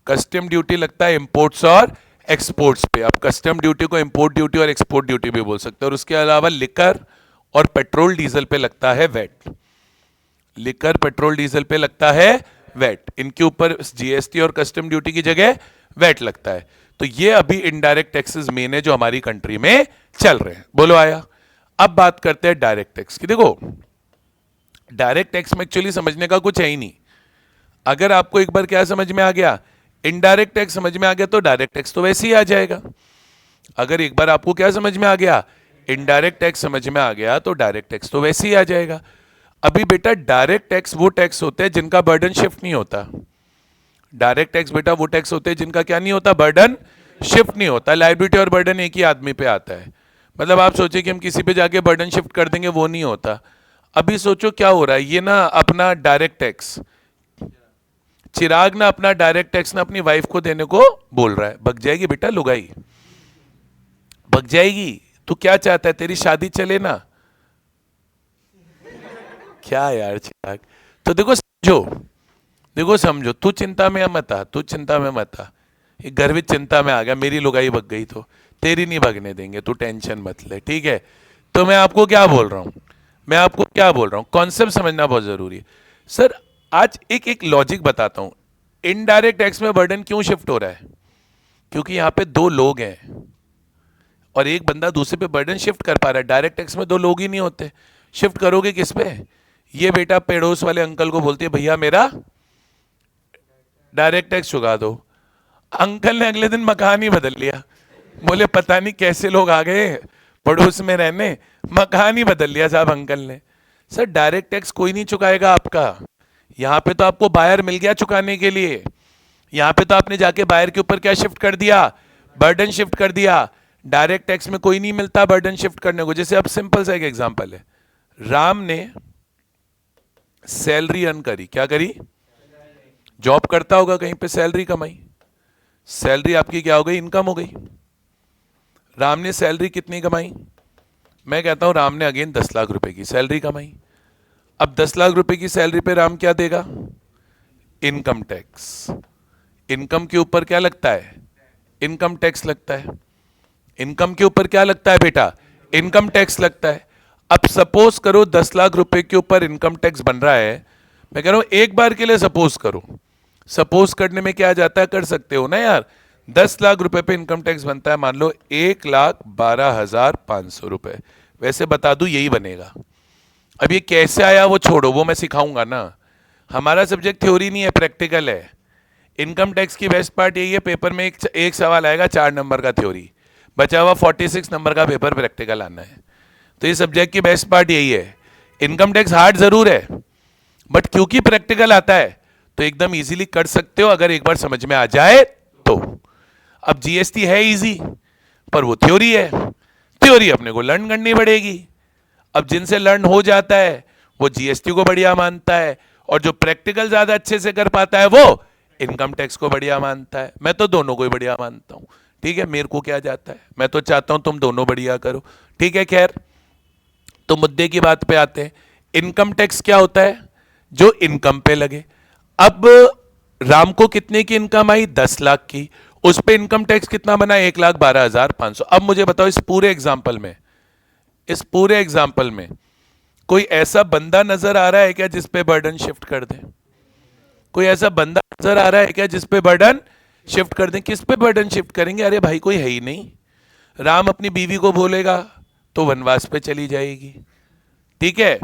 कस्टम ड्यूटी लगता है इंपोर्ट्स और एक्सपोर्ट्स पे। आप कस्टम ड्यूटी को इंपोर्ट ड्यूटी और एक्सपोर्ट ड्यूटी भी बोल सकते हैं। और उसके अलावा लिकर और पेट्रोल डीजल पे लगता है वेट। लिकर, पेट्रोल, डीजल पे लगता है वेट। इनके ऊपर जीएसटी और कस्टम ड्यूटी की जगह वेट लगता है। तो ये अभी इनडायरेक्ट टैक्सेस मेन है जो हमारी कंट्री में चल रहे हैं। बोलो आया? अब बात करते हैं डायरेक्ट टैक्स की। देखो, डायरेक्ट टैक्स में एक्चुअली समझने का कुछ है ही नहीं। अगर आपको एक बार क्या समझ में आ गया, इनडायरेक्ट टैक्स समझ में आ गया, तो डायरेक्ट टैक्स तो वैसे ही आ जाएगा। अगर एक बार आपको क्या समझ में आ गया, इनडायरेक्ट टैक्स समझ में आ गया, तो डायरेक्ट टैक्स तो वैसे ही आ जाएगा। अभी बेटा डायरेक्ट टैक्स वो टैक्स होते हैं जिनका बर्डन शिफ्ट नहीं होता। डायरेक्ट टैक्स बेटा वो टैक्स होते हैं जिनका क्या नहीं होता? बर्डन शिफ्ट नहीं होता। लाइबिलिटी और बर्डन एक ही आदमी पे आता है। मतलब आप सोचिए कि हम किसी पे जाके बर्डन शिफ्ट कर देंगे, वो नहीं होता। अभी सोचो क्या हो रहा है, ये ना अपना डायरेक्ट टैक्स, चिराग ना अपना डायरेक्ट टैक्स ना अपनी वाइफ को देने को बोल रहा है। भग जाएगी बेटा लुगाई, भग जाएगी। तू क्या चाहता है, तेरी शादी चले ना? क्या यार चिराग। तो देखो समझो, देखो समझो, तू चिंता में मत आ, तू चिंता में मत आ। ये गर्वित चिंता में आ गया, मेरी लुगाई भग गई तो तेरी नहीं भगने देंगे, तू टेंशन मत ले, ठीक है? तो मैं आपको क्या बोल रहा हूं, मैं आपको क्या बोल रहा हूं, कॉन्सेप्ट समझना बहुत जरूरी है। सर आज एक एक लॉजिक बताता हूं। इनडायरेक्ट टैक्स में बर्डन क्यों शिफ्ट हो रहा है? क्योंकि यहां पे दो लोग हैं और एक बंदा दूसरे पे बर्डन शिफ्ट कर पा रहा है। डायरेक्ट टैक्स में दो लोग ही नहीं होते। शिफ्ट करोगे किस पे? ये बेटा पड़ोस वाले अंकल को बोलती है भैया मेरा डायरेक्ट टैक्स चुका दो। अंकल ने अगले दिन मकान ही बदल लिया। बोले पता नहीं कैसे लोग आ गए पड़ोस में रहने, मकान ही बदल लिया साहब अंकल ने। सर डायरेक्ट टैक्स कोई नहीं चुकाएगा आपका। यहां पे तो आपको बायर मिल गया चुकाने के लिए। यहां पे तो आपने जाके बायर के ऊपर क्या शिफ्ट कर दिया? बर्डन शिफ्ट कर दिया। डायरेक्ट टैक्स में कोई नहीं मिलता बर्डन शिफ्ट करने को। जैसे अब सिंपल सा एक एग्जांपल है, राम ने सैलरी अर्न करी, क्या करी? जॉब करता होगा कहीं पे, सैलरी कमाई, सैलरी आपकी क्या हो गई? इनकम हो गई। राम ने सैलरी कितनी कमाई? मैं कहता हूं राम ने अगेन 10 लाख रुपए की सैलरी कमाई। अब 10 लाख रुपए की सैलरी पे राम क्या देगा? Income tax. इनकम के ऊपर क्या लगता है? इनकम टैक्स लगता है। इनकम के ऊपर क्या लगता है बेटा? इनकम टैक्स लगता है। अब सपोज करो 10 लाख रुपए के ऊपर इनकम टैक्स बन रहा है। मैं कह रहा हूं एक बार के लिए सपोज करो। सपोज करने में क्या जाता है, कर सकते हो ना यार। 10 लाख रुपए पे इनकम टैक्स बनता है, मान लो 1,12,500 रुपए। वैसे बता दूं यही बनेगा। अब ये कैसे आया वो छोड़ो, वो मैं सिखाऊंगा ना। हमारा सब्जेक्ट थ्योरी नहीं है, प्रैक्टिकल है। इनकम टैक्स की बेस्ट पार्ट यही है, पेपर में एक सवाल आएगा 4 नंबर का थ्योरी, बचा हुआ 46 नंबर का पेपर प्रैक्टिकल आना है। तो ये सब्जेक्ट की बेस्ट पार्ट यही है। इनकम टैक्स हार्ड जरूर है, बट क्योंकि प्रैक्टिकल आता है तो एकदम इजीली कर सकते हो अगर एक बार समझ में आ जाए तो। अब जीएसटी है इजी, पर वो थ्योरी है, थ्योरी अपने को लर्न करनी पड़ेगी। अब जिनसे लर्न हो जाता है वो जीएसटी को बढ़िया मानता है, और जो प्रैक्टिकल ज्यादा अच्छे से कर पाता है वो इनकम टैक्स को बढ़िया मानता है। मैं तो दोनों को ही बढ़िया मानता हूं, ठीक है, मेरे को क्या जाता है, मैं तो चाहता हूं तुम दोनों बढ़िया करो, ठीक है। खैर, तो मुद्दे की बात पे आते हैं। इनकम टैक्स क्या होता है? जो इनकम पे लगे। अब राम को कितने की इनकम आई? 10 लाख की, उस पे इनकम टैक्स कितना बना? 1,12,500। अब मुझे बताओ, इस पूरे एग्जाम्पल में कोई ऐसा बंदा नजर आ रहा है क्या जिस पे बर्डन शिफ्ट कर दें? कोई ऐसा बंदा नजर आ रहा है क्या जिस पे बर्डन शिफ्ट कर दें? किस पे बर्डन शिफ्ट करेंगे? अरे भाई कोई है ही नहीं। राम अपनी बीवी को बोलेगा तो वनवास पे चली जाएगी, ठीक है।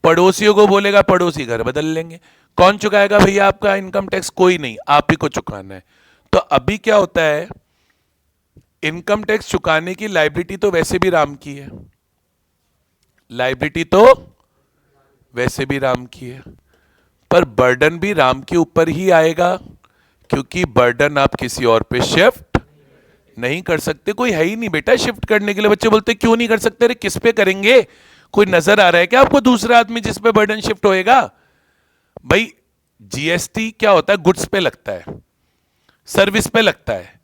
पड़ोसियों को बोलेगा, पड़ोसी घर बदल लेंगे। कौन चुकाएगा भैया आपका इनकम टैक्स? कोई नहीं, आप ही को चुकाना है। तो अभी क्या होता है, इनकम टैक्स चुकाने की लायबिलिटी तो वैसे भी राम की है, लायबिलिटी तो वैसे भी राम की है, पर बर्डन भी राम के ऊपर ही आएगा, क्योंकि बर्डन आप किसी और पे शिफ्ट नहीं कर सकते। कोई है ही नहीं बेटा शिफ्ट करने के लिए। बच्चे बोलते क्यों नहीं कर सकते? अरे किस पे करेंगे? कोई नजर आ रहा है क्या आपको दूसरा आदमी जिस पे बर्डन शिफ्ट होएगा? भाई जीएसटी क्या होता है? गुड्स पे लगता है, सर्विस पे लगता है,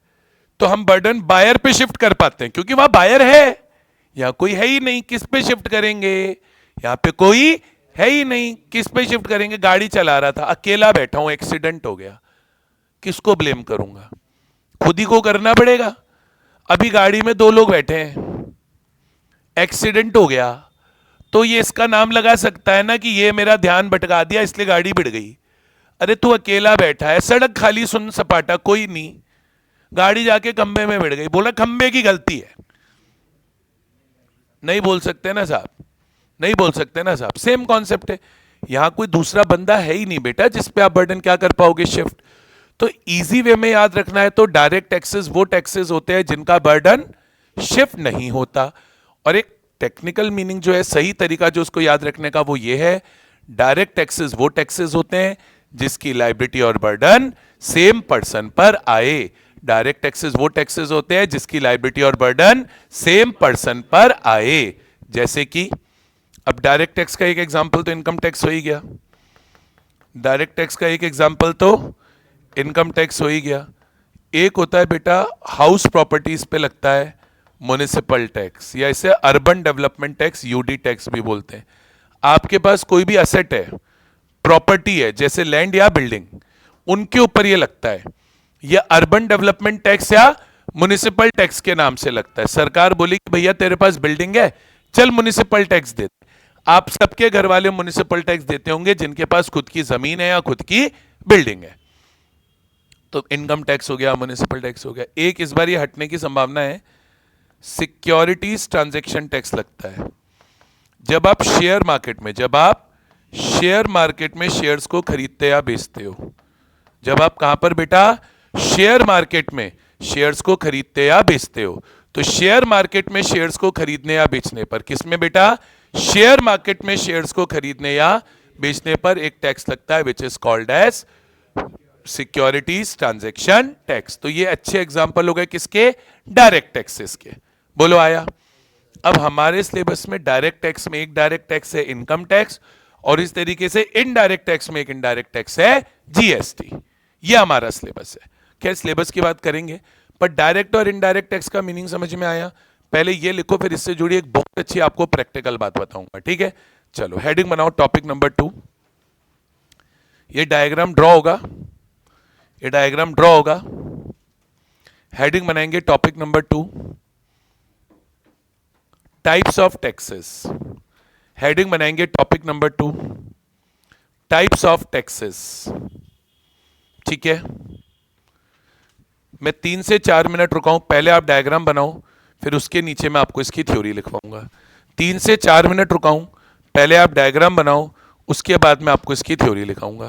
तो हम बर्डन बायर पे शिफ्ट कर पाते हैं क्योंकि वहां बायर है। यहां कोई है ही नहीं, किस पे शिफ्ट करेंगे? यहां पे कोई है ही नहीं, किस पे शिफ्ट करेंगे? गाड़ी चला रहा था, अकेला बैठा हूं, एक्सीडेंट हो गया, किसको ब्लेम करूंगा? खुद ही को करना पड़ेगा। अभी गाड़ी में 2 लोग बैठे हैं, एक्सीडेंट हो गया, तो ये इसका नाम लगा सकता है ना कि ये मेरा ध्यान भटका दिया इसलिए गाड़ी भिड़ गई। अरे तू अकेला बैठा है, सड़क खाली सुन सपाटा, कोई नहीं, गाड़ी जाके खंबे में भिड़ गई, बोला खंबे की गलती है। नहीं बोल सकते ना साहब, नहीं बोल सकते ना साहब। सेम कॉन्सेप्ट है, यहां कोई दूसरा बंदा है ही नहीं बेटा जिस पे आप बर्डन क्या कर पाओगे? शिफ्ट। तो इजी वे में याद रखना है तो डायरेक्ट टैक्सेस वो टैक्सेस होते हैं जिनका बर्डन शिफ्ट नहीं होता। और एक टेक्निकल मीनिंग जो है, सही तरीका जो उसको याद रखने का वो ये है, डायरेक्ट टैक्सेस वो टैक्सेस होते हैं जिसकी लायबिलिटी और बर्डन सेम पर्सन पर आए। डायरेक्ट टैक्सेस वो टैक्सेस होते हैं जिसकी लायबिलिटी और बर्डन सेम पर्सन पर आए। जैसे कि अब डायरेक्ट टैक्स का एक एग्जांपल तो इनकम टैक्स हो ही गया, डायरेक्ट टैक्स का एक एग्जांपल तो इनकम टैक्स हो ही गया। एक होता है बेटा हाउस प्रॉपर्टीज पे लगता है म्युनिसिपल टैक्स, या इसे urban development tax, UD tax भी बोलते हैं। आपके पास कोई भी असेट है, प्रॉपर्टी है, जैसे लैंड या बिल्डिंग, उनके ऊपर ये लगता है। ये अर्बन डेवलपमेंट टैक्स या म्युनिसिपल टैक्स के नाम से लगता है। सरकार बोली कि भैया तेरे पास बिल्डिंग है, चल म्युनिसिपल टैक्स दे। आप सबके घर वाले म्युनिसिपल टैक्स देते होंगे जिनके पास खुद की जमीन है या खुद की बिल्डिंग है। तो इनकम टैक्स हो गया, म्युनिसिपल टैक्स हो गया। एक इस बार ये हटने की संभावना है, सिक्योरिटीज ट्रांजैक्शन टैक्स लगता है। जब आप शेयर मार्केट में शेयर्स को खरीदते या बेचते हो, जब आप कहां पर बेटा? शेयर मार्केट में शेयर्स को खरीदते या बेचते हो, तो शेयर मार्केट में शेयर्स को खरीदने या बेचने पर, किसमें बेटा? शेयर मार्केट में शेयर्स को खरीदने या बेचने पर एक टैक्स लगता है which is called as securities transaction tax. तो ये अच्छे एग्जांपल हो गए किसके? डायरेक्ट टैक्सेस के। बोलो आया? अब हमारे सिलेबस में डायरेक्ट टैक्स में एक डायरेक्ट टैक्स है इनकम टैक्स, और इस तरीके से इनडायरेक्ट टैक्स में एक इनडायरेक्ट टैक्स है जीएसटी। ये हमारा सिलेबस है। खैर सिलेबस की बात करेंगे, पर डायरेक्ट और इनडायरेक्ट टैक्स का मीनिंग समझ में आया? पहले ये लिखो, फिर इससे जुड़ी एक बहुत अच्छी आपको प्रैक्टिकल बात बताऊंगा, ठीक है। चलो हेडिंग बनाओ, टॉपिक नंबर 2। ये डायग्राम ड्रॉ होगा, ये डायग्राम ड्रॉ होगा। हेडिंग बनाएंगे topic number 2, types of taxes. Heading बनाएंगे topic number 2, types of taxes, ठीक है। मैं 3 से 4 मिनट रुकाऊं, पहले आप डायग्राम बनाओ, फिर उसके नीचे मैं आपको इसकी थ्योरी लिखवाऊंगा। 3 से 4 मिनट रुकाऊं, पहले आप डायग्राम बनाओ, उसके बाद मैं आपको इसकी थ्योरी लिखाऊंगा।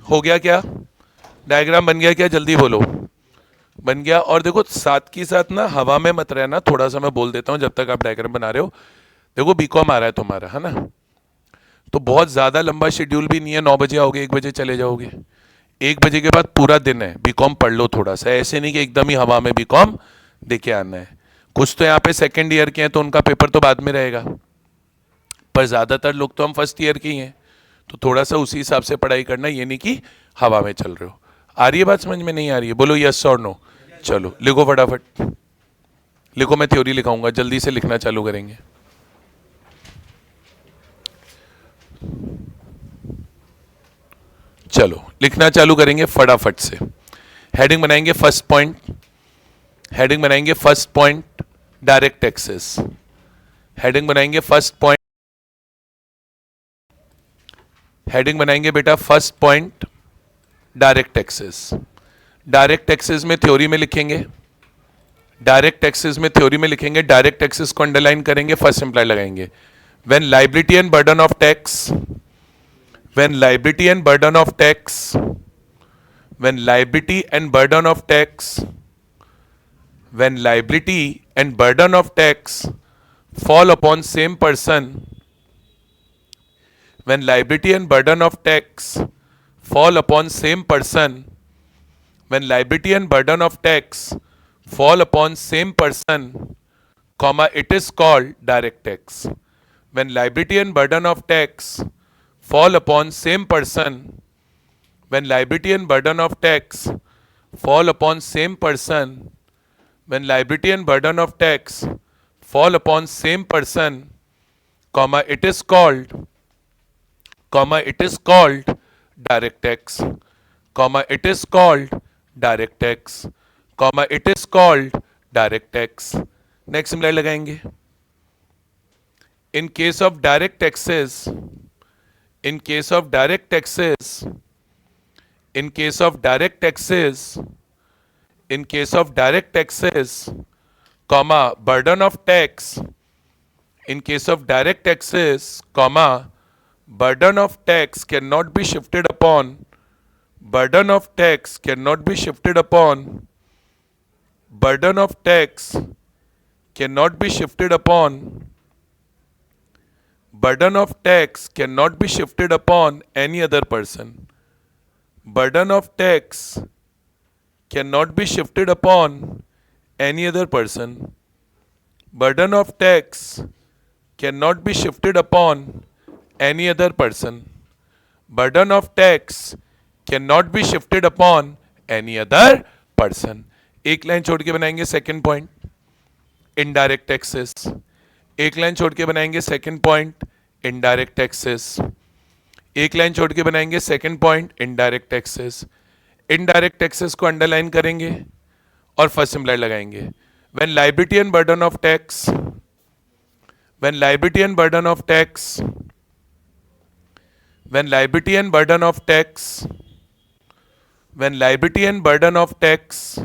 हो गया क्या? डायग्राम बन गया क्या? जल्दी बोलो। बन गया। और देखो साथ की साथ ना हवा में मत रहना, थोड़ा सा मैं बोल देता हूँ जब तक आप डायग्राम बना रहे हो। देखो बीकॉम आ रहा है तुम्हारा, है ना? तो बहुत ज़्यादा लंबा शेड्यूल भी नहीं है, 9 बजे आओगे 1 बजे चले जाओगे। 1 बजे के बाद पूरा दिन है, बीकॉम पढ़ लो थोड़ा सा, ऐसे नहीं कि एकदम ही हवा में बीकॉम देके आना है। कुछ तो यहाँ पे सेकेंड ईयर के हैं तो उनका पेपर तो बाद में रहेगा, पर ज़्यादातर लोग तो हम फर्स्ट ईयर के ही हैं, तो थोड़ा सा उसी हिसाब से पढ़ाई करना, ये नहीं कि हवा में चल रहे हो। आ रही है बात समझ में? नहीं आ रही है? बोलो यस और नो। चलो लिखो फटाफट। लिखो, मैं थ्योरी लिखाऊंगा, जल्दी से लिखना चालू करेंगे। चलो लिखना चालू करेंगे फटाफट से। हेडिंग बनाएंगे फर्स्ट पॉइंट, हेडिंग बनाएंगे first point direct taxes, heading बनाएंगे फर्स्ट पॉइंट, हेडिंग बनाएंगे बेटा first point direct taxes. Direct taxes में थ्योरी में लिखेंगे, डायरेक्ट टैक्सेस में थ्योरी में लिखेंगे, डायरेक्ट टैक्सेस को अंडरलाइन करेंगे, फर्स्ट इंप्लाई लगाएंगे। When liability and burden of tax, when liability and burden of tax, when liability and burden of tax, when liability and burden of tax fall upon same person, when liability and burden of tax fall upon same person, when liability and burden of tax fall upon same person, comma, it is called direct tax. When liability and burden of tax fall upon same person, when liability and burden of tax fall upon same person, when liability and burden of tax fall upon same person, comma, it is called, comma, it is called direct tax, comma, it is called direct tax, comma, it is called direct tax. Next symbol लगाएंगे। In case of direct taxes, in case of direct taxes, in case of direct taxes, in case of direct taxes, comma, burden of tax, in case of direct taxes, comma, burden of tax cannot be shifted upon, burden of tax cannot be shifted upon, burden of tax cannot be shifted upon, burden of tax cannot be shifted upon any other person, burden of tax cannot be shifted upon any other person, burden of tax cannot be shifted upon any other person, burden of tax cannot be shifted upon any other person. एक लाइन छोड़ के बनाएंगे सेकंड पॉइंट इनडायरेक्ट टैक्सेस, एक लाइन छोड़ के बनाएंगे सेकंड पॉइंट इनडायरेक्ट टैक्सेस, एक लाइन छोड़ के बनाएंगे second point indirect taxes. Indirect taxes को अंडरलाइन करेंगे और फर्स्ट सिम्बल लगाएंगे। When liability and burden of tax, when liability and burden of tax, when liability and burden of tax, when liability and burden of tax,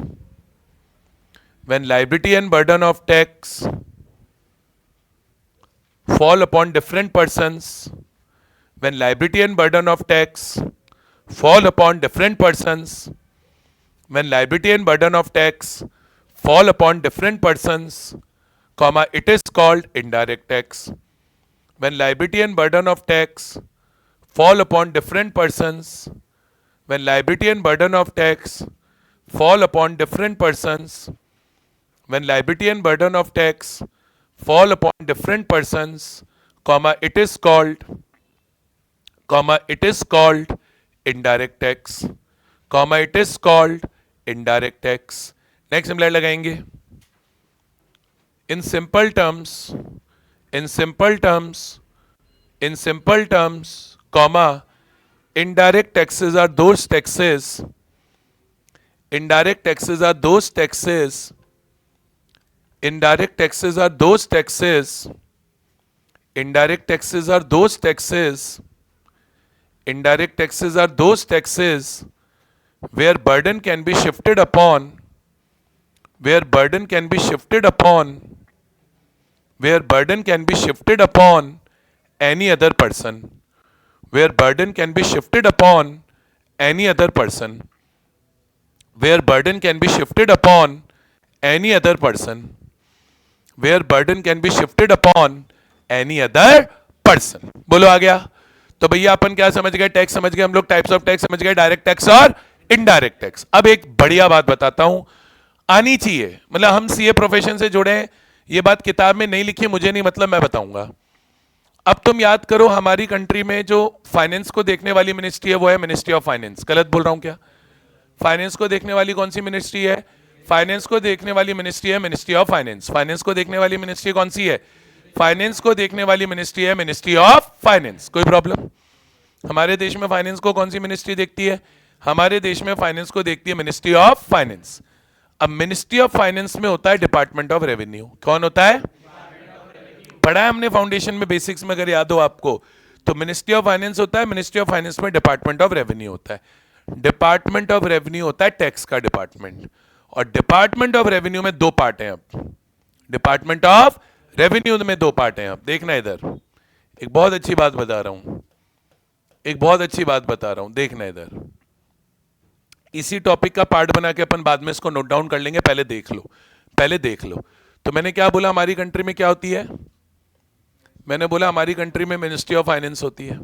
when liability and burden of tax fall upon different persons, when liability and burden of tax fall upon different persons, when liability and burden of tax fall upon different persons, comma, it is called indirect tax. When liability and burden of tax fall upon different persons, when liability and burden of tax fall upon different persons, when liability and burden of tax fall upon different persons, comma, it is called, comma, it is called indirect tax, comma, it is called indirect tax. Next symbol लगाएंगे। In simple terms, in simple terms, in simple terms, comma, indirect taxes are those taxes, indirect taxes are those taxes, indirect taxes are those taxes, indirect taxes are those taxes, indirect taxes are those taxes where burden can be shifted upon, where burden can be shifted upon, where burden can be shifted upon any other person, where burden can be shifted upon any other person, where burden can be shifted upon any other person, where burden can be shifted upon any other person. बोलो आ गया? तो भैया अपन क्या समझ गए? टैक्स समझ गए हम लोग, टाइप्स ऑफ टैक्स समझ गए, डायरेक्ट टैक्स और इनडायरेक्ट टैक्स। अब एक बढ़िया बात बताता हूं, आनी चाहिए, मतलब हम सीए प्रोफेशन से जुड़े हैं, ये बात किताब में नहीं लिखी, मुझे नहीं मतलब, मैं बताऊंगा। अब तुम याद करो, हमारी कंट्री में जो फाइनेंस को देखने वाली मिनिस्ट्री है वो है मिनिस्ट्री ऑफ फाइनेंस। गलत बोल रहा हूं क्या? फाइनेंस को देखने वाली कौन सी मिनिस्ट्री है? फाइनेंस को देखने वाली मिनिस्ट्री है मिनिस्ट्री ऑफ फाइनेंस। फाइनेंस को देखने वाली मिनिस्ट्री कौन सी है? फाइनेंस को देखने वाली मिनिस्ट्री है मिनिस्ट्री ऑफ फाइनेंस। कोई प्रॉब्लम? हमारे देश में फाइनेंस को कौन सी मिनिस्ट्री देखती है? हमारे देश में फाइनेंस को देखती है मिनिस्ट्री ऑफ फाइनेंस। अब मिनिस्ट्री ऑफ फाइनेंस में होता है डिपार्टमेंट ऑफ रेवेन्यू। कौन होता है? पढ़ा है हमने फाउंडेशन में, बेसिक्स में, अगर याद हो आपको, तो मिनिस्ट्री ऑफ फाइनेंस होता है, मिनिस्ट्री ऑफ फाइनेंस में डिपार्टमेंट ऑफ रेवेन्यू होता है। डिपार्टमेंट ऑफ रेवेन्यू होता है टैक्स का डिपार्टमेंट, और डिपार्टमेंट ऑफ रेवेन्यू में दो पार्ट हैं। अब डिपार्टमेंट ऑफ रेवेन्यू में दो पार्ट हैं। अब देखना इधर, एक बहुत अच्छी बात बता रहा हूं, एक बहुत अच्छी बात बता रहा हूं, देखना इधर। इसी टॉपिक का पार्ट बना के अपन बाद में इसको नोट डाउन कर लेंगे, पहले देख लो, पहले देख लो। तो मैंने क्या बोला, हमारी कंट्री में क्या होती है? मैंने बोला हमारी कंट्री में मिनिस्ट्री ऑफ फाइनेंस होती है।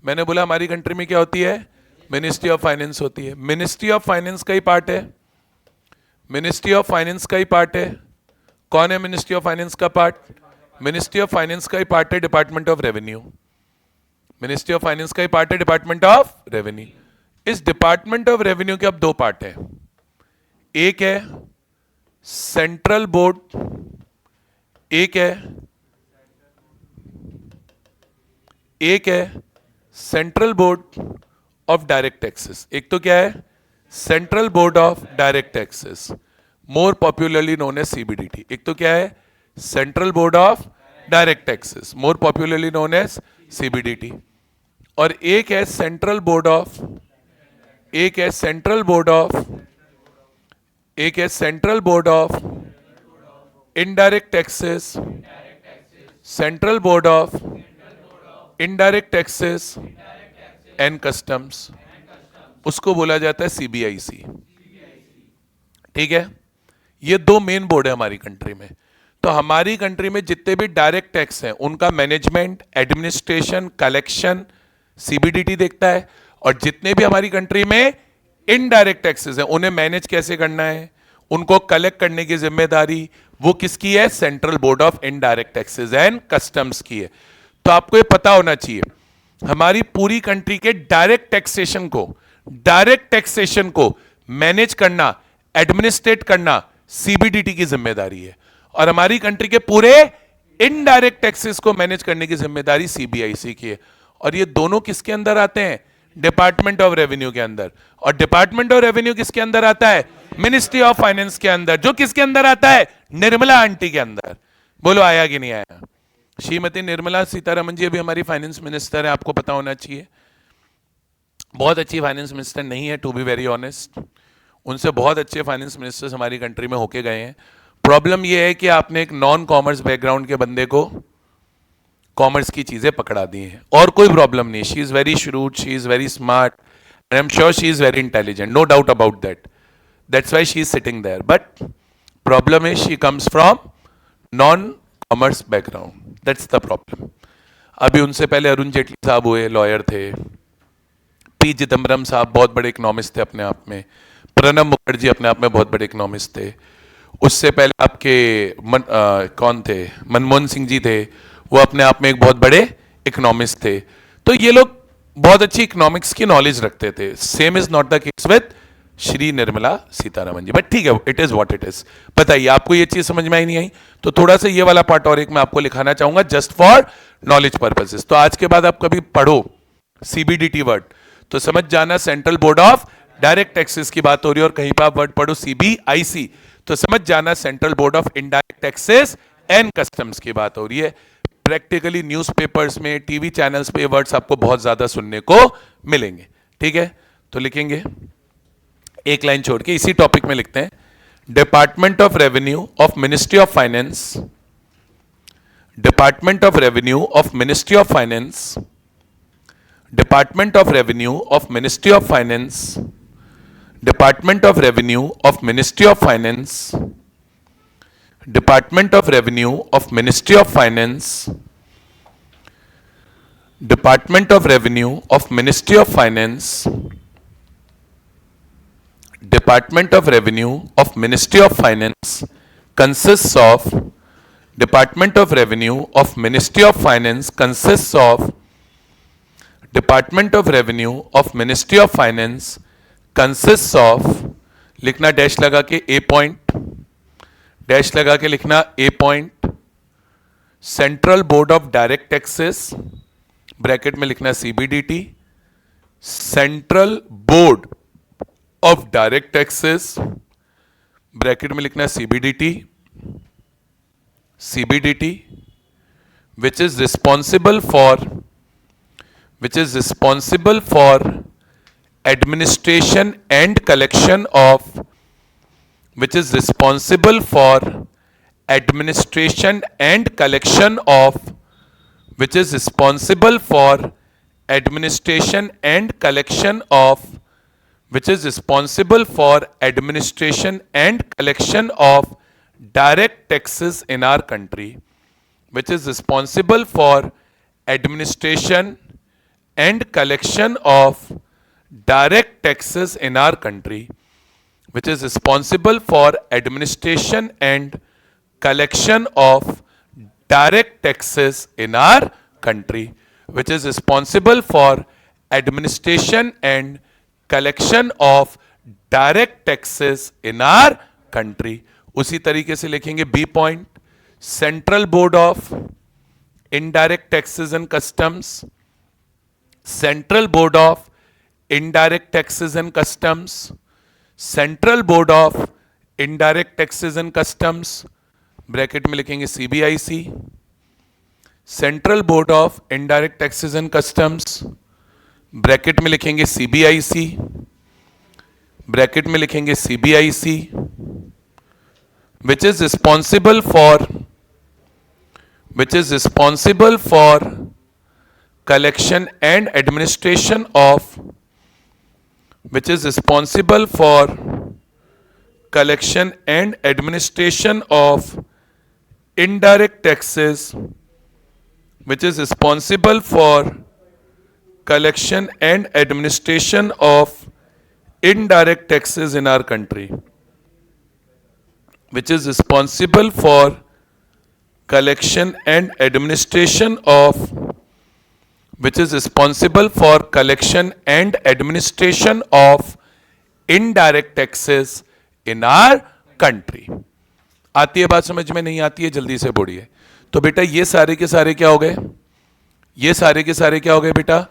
मैंने बोला हमारी कंट्री में क्या होती है? मिनिस्ट्री ऑफ फाइनेंस होती है। मिनिस्ट्री ऑफ फाइनेंस का ही पार्ट है, मिनिस्ट्री ऑफ फाइनेंस का ही पार्ट है। कौन है मिनिस्ट्री ऑफ फाइनेंस का पार्ट? मिनिस्ट्री ऑफ फाइनेंस का ही पार्ट है department of revenue. Ministry of finance का ही पार्ट है डिपार्टमेंट ऑफ रेवेन्यू। इस डिपार्टमेंट ऑफ रेवेन्यू के अब दो पार्ट हैं। एक है सेंट्रल बोर्ड, एक है central board of direct taxes. एक तो क्या है? Central board of direct taxes, more popularly known as CBDT. एक तो क्या है? Central board of direct taxes, more popularly known as CBDT. और एक है सेंट्रल बोर्ड ऑफ, एक है सेंट्रल बोर्ड ऑफ, एक है central board of indirect taxes, central board of indirect taxes and customs, उसको बोला जाता है सीबीआईसी। ठीक है, ये दो मेन बोर्ड है हमारी कंट्री में। तो हमारी कंट्री में जितने भी डायरेक्ट टैक्स हैं उनका मैनेजमेंट, एडमिनिस्ट्रेशन, कलेक्शन सीबीडीटी देखता है, और जितने भी हमारी कंट्री में इनडायरेक्ट टैक्सेस हैं उन्हें मैनेज कैसे करना है, उनको कलेक्ट करने की जिम्मेदारी वो किसकी है? Central board of indirect taxes and customs की है। तो आपको ये पता होना चाहिए हमारी पूरी कंट्री के डायरेक्ट टैक्सेशन को मैनेज करना, एडमिनिस्ट्रेट करना सीबीडीटी की जिम्मेदारी है, और हमारी कंट्री के पूरे इनडायरेक्ट टैक्सेस को मैनेज करने की जिम्मेदारी सीबीआईसी की है। और ये दोनों किसके अंदर आते हैं? डिपार्टमेंट ऑफ रेवेन्यू के अंदर। और डिपार्टमेंट ऑफ रेवेन्यू किसके अंदर आता है? मिनिस्ट्री ऑफ फाइनेंस के अंदर, जो किसके अंदर आता है? निर्मला आंटी के अंदर। बोलो आया कि नहीं आया? श्रीमती निर्मला सीतारमण जी अभी हमारी फाइनेंस मिनिस्टर है, आपको पता होना चाहिए। बहुत अच्छी फाइनेंस मिनिस्टर नहीं है, टू बी वेरी ऑनेस्ट। उनसे बहुत अच्छे फाइनेंस मिनिस्टर्स हमारी कंट्री में होके गए हैं। प्रॉब्लम यह है कि आपने एक नॉन कॉमर्स बैकग्राउंड के बंदे को कॉमर्स की चीजें पकड़ा दी हैं, और कोई प्रॉब्लम नहीं। She is very shrewd, she is very smart, and I am sure she is very intelligent, no doubt about that. That's why she is sitting there, but problem is she comes from non commerce background, that's the problem. अभी उनसे पहले अरुण जेटली साहब हुए, लॉयर थे। पी चिदम्बरम साहब बहुत बड़े इकोनॉमिस्ट थे अपने आप में। प्रणब मुखर्जी अपने आप में बहुत बड़े इकोनॉमिस्ट थे। उससे पहले आपके कौन थे? मनमोहन सिंह जी थे, वो अपने आप में एक बहुत बड़े इकोनॉमिस्ट थे। तो ये लोग बहुत अच्छी इकोनॉमिक्स की नॉलेज रखते थे। Same is not the case with Shri Nirmala Sitharaman ji, but ठीक है, it is what it is. बताइए आपको ये चीज समझ में आई नहीं आई? तो थोड़ा सा ये वाला पार्ट और एक मैं आपको लिखाना चाहूंगा जस्ट फॉर नॉलेज पर्पसेस। तो आज के बाद आप कभी पढ़ो सीबीडीटी वर्ड तो समझ जाना central board of direct taxes की बात हो रही है, और कहीं पर आप वर्ड पढ़ो सीबीआईसी तो समझ जाना central board of indirect taxes and customs की बात हो रही है। प्रैक्टिकली न्यूज़पेपर्स में, टीवी चैनल्स पे ये वर्ड्स आपको बहुत ज्यादा सुनने को मिलेंगे। ठीक है, तो लिखेंगे एक लाइन छोड़ के, इसी टॉपिक में लिखते हैं department of revenue of ministry of finance, department of revenue of ministry of finance, department of revenue of ministry of finance, department of revenue of ministry of finance, department of revenue of ministry of finance, department of revenue of ministry of finance, department of revenue of ministry of finance consists of department of revenue of ministry of finance consists of department of revenue of ministry of finance consists of लिखना डैश लगा के ए पॉइंट, डैश लगा के लिखना A point, central board of direct taxes, bracket में लिखना CBDT, central board of direct taxes, bracket में लिखना CBDT, CBDT which is responsible for administration and collection of, which is responsible for administration and collection of, which is responsible for administration and collection of, which is responsible for administration and collection of direct taxes in our country, which is responsible for administration and collection of direct taxes in our country, which is responsible for administration and collection of direct taxes in our country, which is responsible for administration and collection of direct taxes in our country. उसी तरीके से लिखेंगे B point, central board of indirect taxes and customs, central board of indirect taxes and customs, central board of indirect taxes and customs, bracket में लिखेंगे CBIC, central board of indirect taxes and customs, bracket में लिखेंगे सीबीआईसी, ब्रैकेट में लिखेंगे CBIC, which is responsible for collection and administration of, which is responsible for collection and administration of indirect taxes, which is responsible for collection and administration of indirect taxes in our country, which is responsible for collection and administration of, which is responsible for collection and administration of indirect taxes in our country. आती है बात समझ में? नहीं आती है जल्दी से बोलिए। तो बेटा ये सारे के सारे क्या हो गए? ये सारे के सारे क्या हो गए बेटा?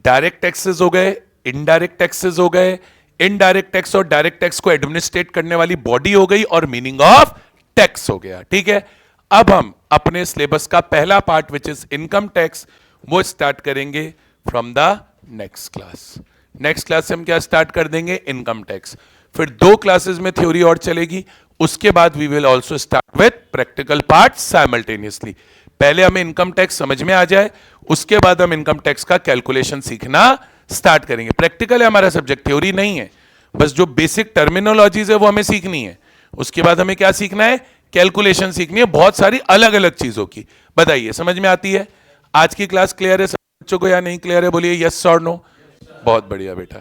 डायरेक्ट टैक्सेस हो गए, इनडायरेक्ट टैक्सेस हो गए, इनडायरेक्ट टैक्स और डायरेक्ट टैक्स को एडमिनिस्ट्रेट करने वाली बॉडी हो गई, और मीनिंग ऑफ टैक्स हो गया। ठीक है, अब हम अपने सिलेबस का पहला part which is income tax वो स्टार्ट करेंगे from the next class. Next class से हम क्या स्टार्ट कर देंगे? Income tax. फिर 2 क्लासेस में थ्योरी और चलेगी, उसके बाद we will also start with practical part simultaneously. पहले हमें इनकम टैक्स समझ में आ जाए, उसके बाद हम इनकम टैक्स का कैलकुलेशन सीखना स्टार्ट करेंगे। प्रैक्टिकल है हमारा सब्जेक्ट, थ्योरी नहीं है। बस जो बेसिक टर्मिनोलॉजीज है वो हमें सीखनी है, उसके बाद हमें क्या सीखना है? कैलकुलेशन सीखनी है, बहुत सारी अलग अलग चीजों की। बताइए समझ में आती है? आज की क्लास क्लियर है सब बच्चों को या नहीं क्लियर है? बोलिए यस और नो। बहुत बढ़िया बेटा।